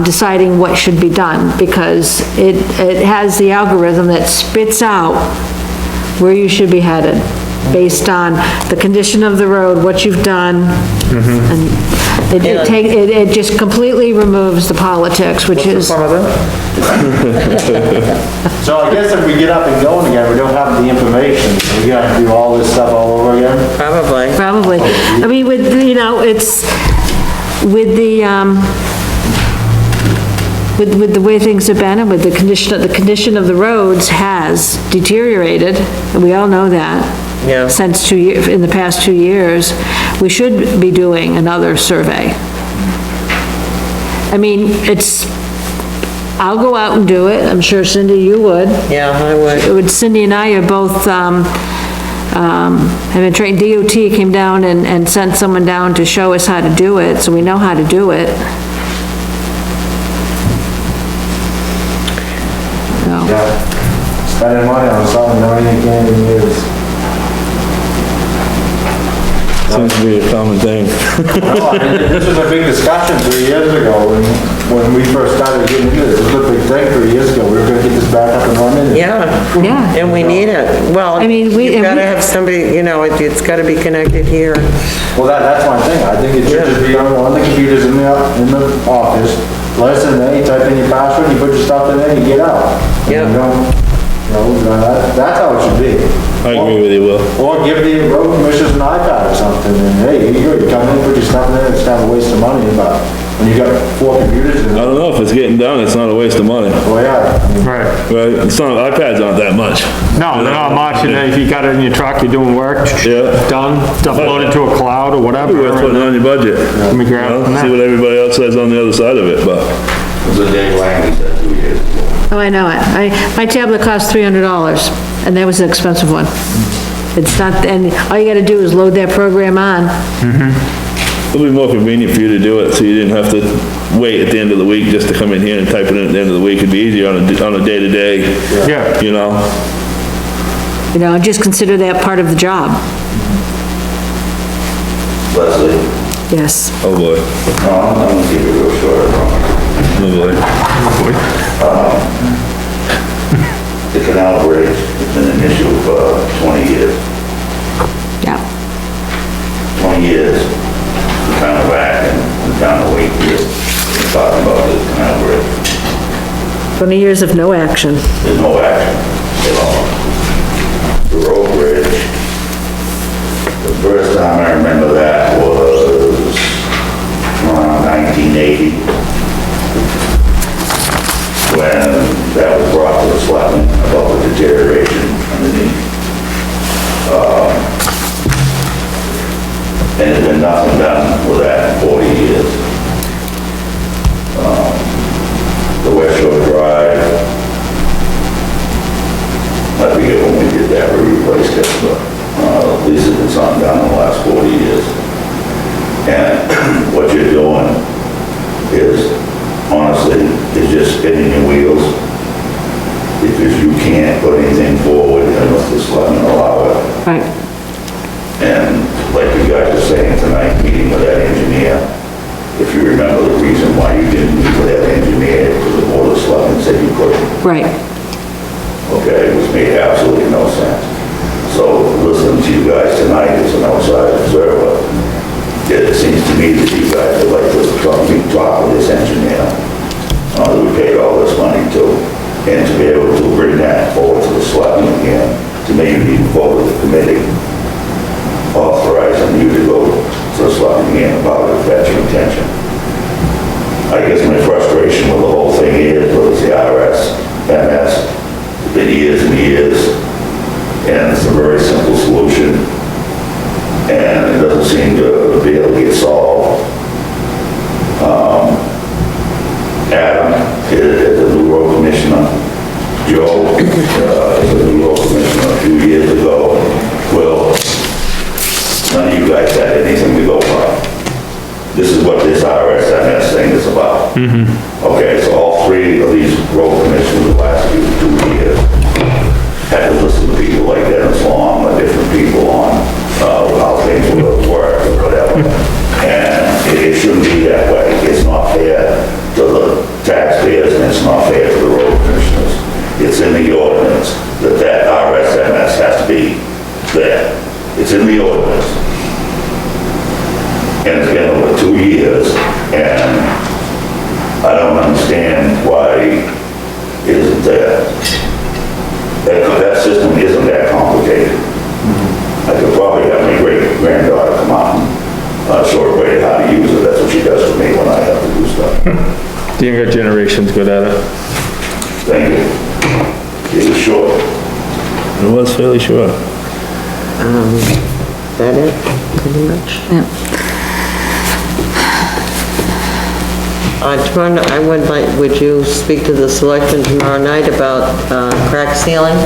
deciding what should be done, because it has the algorithm that spits out where you should be headed, based on the condition of the road, what you've done, and it just completely removes the politics, which is, Some of them? So I guess if we get up and going again, we don't have the information, so we gotta do all this stuff all over again? Probably. probably, I mean, with, you know, it's, with the, with the way things have been, and with the condition of the roads has deteriorated, and we all know that. Yeah. Since in the past 2 years, we should be doing another survey. I mean, I'll go out and do it, I'm sure Cindy, you would. Yeah, I would. Cindy and I are both, have been trained, DOT came down and sent someone down to show us how to do it, so we know how to do it. So, Yeah. Spending money on something knowing you can't even use. Seems to be a common thing. No, I mean, this was a big discussion 3 years ago, when we first started getting into this. It was a big thing 3 years ago. We were gonna get this back up and running. Yeah. yeah. And we need it. Well, I mean, you've got to have somebody, you know, it's got to be connected here. Well, that's my thing. I think it should just be on the computers in the office. Listen, then you type in your password, you put your stuff in there, you get out. And Yeah. you don't, that's how it should be. I agree with you, Will. Or give the road commissioners an iPad or something, and hey, you come in, put your stuff in there, it's kind of a waste of money, but when you got 4 computers in I there, don't know, if it's getting done, it's not a waste of money. well, yeah. I mean, Right. Right, it's not, iPads aren't that much. No, they're not much, and then if you got it in your truck, you're doing work, Yeah. done, upload it to a cloud or whatever. Worth putting on your budget. Let me grab You know, it from see there. what everybody else says on the other side of it, but. It was a day Langley said 2 years ago. Oh, I know it. My tablet cost $300, and that was an expensive one. It's not, and all you gotta do is load that program on. It'll be more convenient for you to do it, so you didn't have to wait at the end of the week just to come in here and type it in at the end of the week. It'd be easier on a day-to-day, Yeah. you know? You know, and just consider that part of the job. Leslie, Yes. Oh, boy. no, I'm gonna keep it real short, I promise. Oh, boy. The canal bridge has been an issue for 20 years. Yeah. 20 years, the town of Acton, the town of Wakefield, talking about this canal bridge. 20 years of no action. There's no action at all. The road bridge, the first time I remember that was around 1980, when that was brought to the selectmen about the deterioration underneath. And there's been nothing done with that in 40 years. The West Shore Drive, I forget when we did that, we replaced it, but at least it's been something done in the last 40 years. And what you're doing is, honestly, is just spinning your wheels, because you can't put anything forward unless the selectmen allow it. Right. And like you guys are saying tonight, meeting with that engineer, if you remember the reason why you didn't meet with that engineer, because the board of selectmen said you couldn't. Right. Okay, which made absolutely no sense. So listening to you guys tonight as an outside observer, it seems to me that you guys would like to talk with this engineer, that we paid all this money to, and to be able to bring that forward to the selectmen again, to maybe even vote with the committee, authorizing you to go to the selectmen again about it, if that's your intention. I guess my frustration with the whole thing is, was the MS, it's been years and years, and it's a very simple solution, and it doesn't seem to be able to get solved. Joe, as a new road commissioner a few years ago. Well, none of you guys had anything to go by. This is what this RSMS thing is about. Okay, so all three of these road commissioners the last 2 years had to listen to people like Dennis Long and different people on how things would work or whatever. And it shouldn't be that way. It's not fair to the taxpayers and it's not fair to the road commissioners. It's in the ordinance that RSMS has to be there. It's in the ordinance. And it's been over 2 years, and I don't understand why it isn't there. That system isn't that complicated. I could probably have my great-granddaughter come out and show everybody how to use it. That's what she does to me when I have to do stuff. The younger generation's good at it. Thank you. It was short. It was fairly short. Is that it, pretty much? Yeah. I would like, would you speak to the selectmen tomorrow night about crack sealing?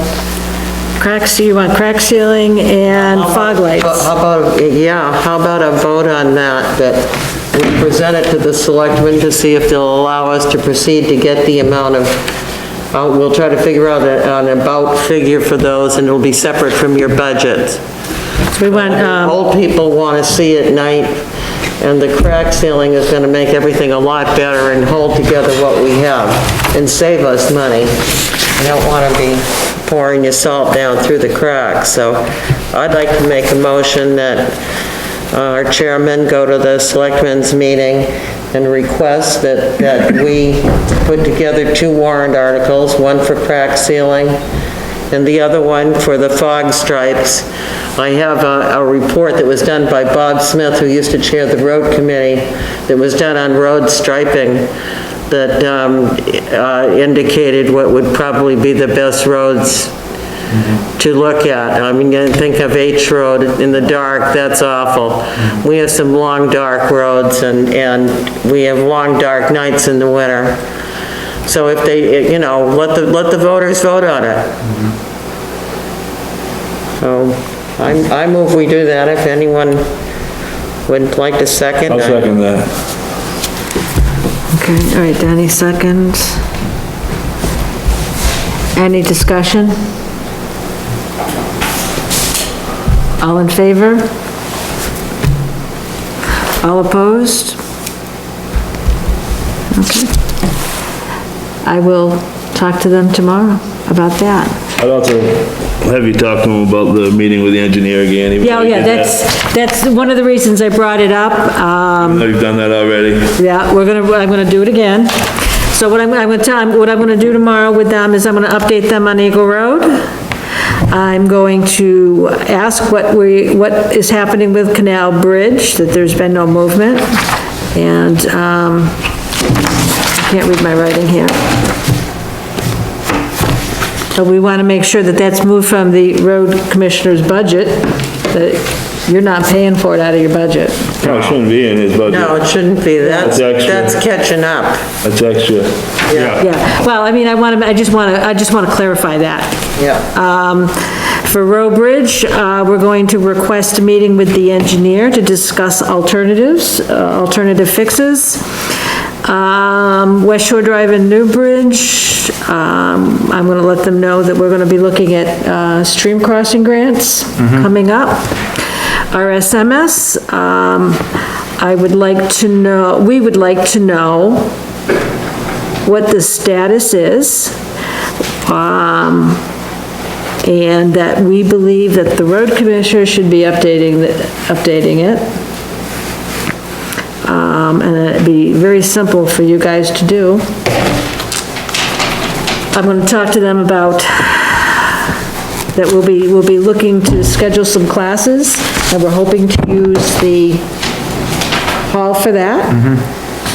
You want crack sealing and fog lights? How about a vote on that we present it to the selectmen to see if they'll allow us to proceed to get the amount of, we'll try to figure out an about figure for those, and it'll be separate from your budget. We want, Old people want to see it night, and the crack sealing is going to make everything a lot better and hold together what we have and save us money. You don't want to be pouring your salt down through the cracks. So I'd like to make a motion that our chairman go to the selectmen's meeting and request that we put together 2 warrant articles, one for crack sealing and the other one for the fog stripes. I have a report that was done by Bob Smith, who used to chair the road committee, that was done on road striping, that indicated what would probably be the best roads to look at. I mean, you think of H Road in the dark, that's awful. We have some long, dark roads, and we have long, dark nights in the winter. So if they, you know, let the voters vote on it. So I move we do that. If anyone would like to second. I'll second that. okay, all right, Danny seconds. Any discussion? All in favor? All opposed? Okay. I will talk to them tomorrow about that. I'd also have you talk to him about the meeting with the engineer again. even Yeah, though you yeah, did that. that's one of the reasons I brought it up. I know you've done that already. Yeah, I'm gonna do it again. So what I'm gonna do tomorrow with them is I'm gonna update them on Eagle Road. I'm going to ask what is happening with Canal Bridge, that there's been no movement. And, I can't read my writing here. But we want to make sure that that's moved from the road commissioner's budget, that you're not paying for it out of your budget. No, it shouldn't be in his budget. No, it shouldn't be. That's extra. That's catching up. That's extra. Yeah, well, I mean, I just want to clarify that. Yeah. For Row Bridge, we're going to request a meeting with the engineer to discuss alternative fixes. West Shore Drive and New Bridge, I'm gonna let them know that we're gonna be looking at, stream crossing grants coming up. RSMS, we would like to know what the status is, and that we believe that the road commissioner should be updating it. And it'd be very simple for you guys to do. I'm gonna talk to them about that we'll be looking to schedule some classes, and we're hoping to use the hall for that.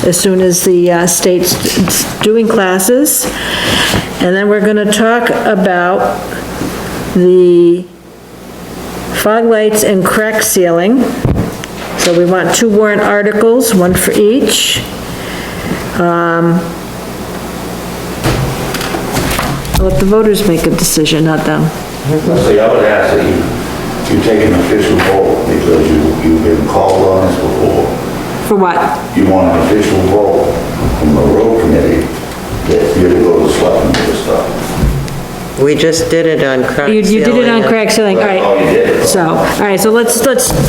As soon as the state's doing classes. And then we're gonna talk about the fog lights and crack sealing. So we want 2 warrant articles, one for each. Let the voters make a decision, not them. Leslie, I would ask that you take an official vote, because you've been called on this before. For what? You want an official vote from the road committee that you're to go to the selectmen for this stuff. We just did it on crack You did it on sealing. crack ceiling, all Oh, you right. did? So, all right, so let's,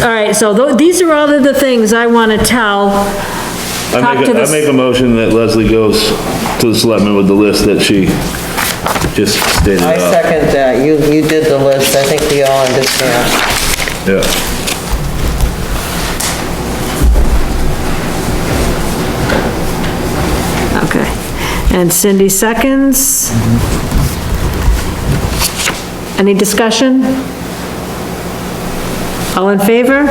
all right, so these are all of the things I want to tell. Talk to I make a motion that Leslie goes to the selectmen with the list that she just stated I out. second that. You did the list. I think we all understand. Yeah. Okay. And Cindy seconds. Any discussion? All in favor?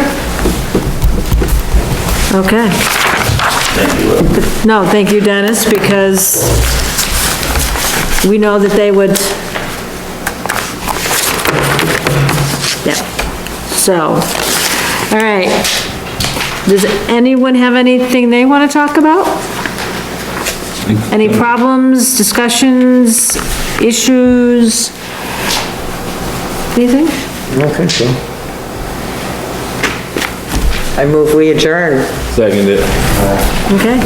Okay. No, thank you, Dennis, because we know that they would, yeah. So, all right. Does anyone have anything they want to talk about? Any problems, discussions, issues? Anything? Okay, so. I move we adjourn. Second it. Okay.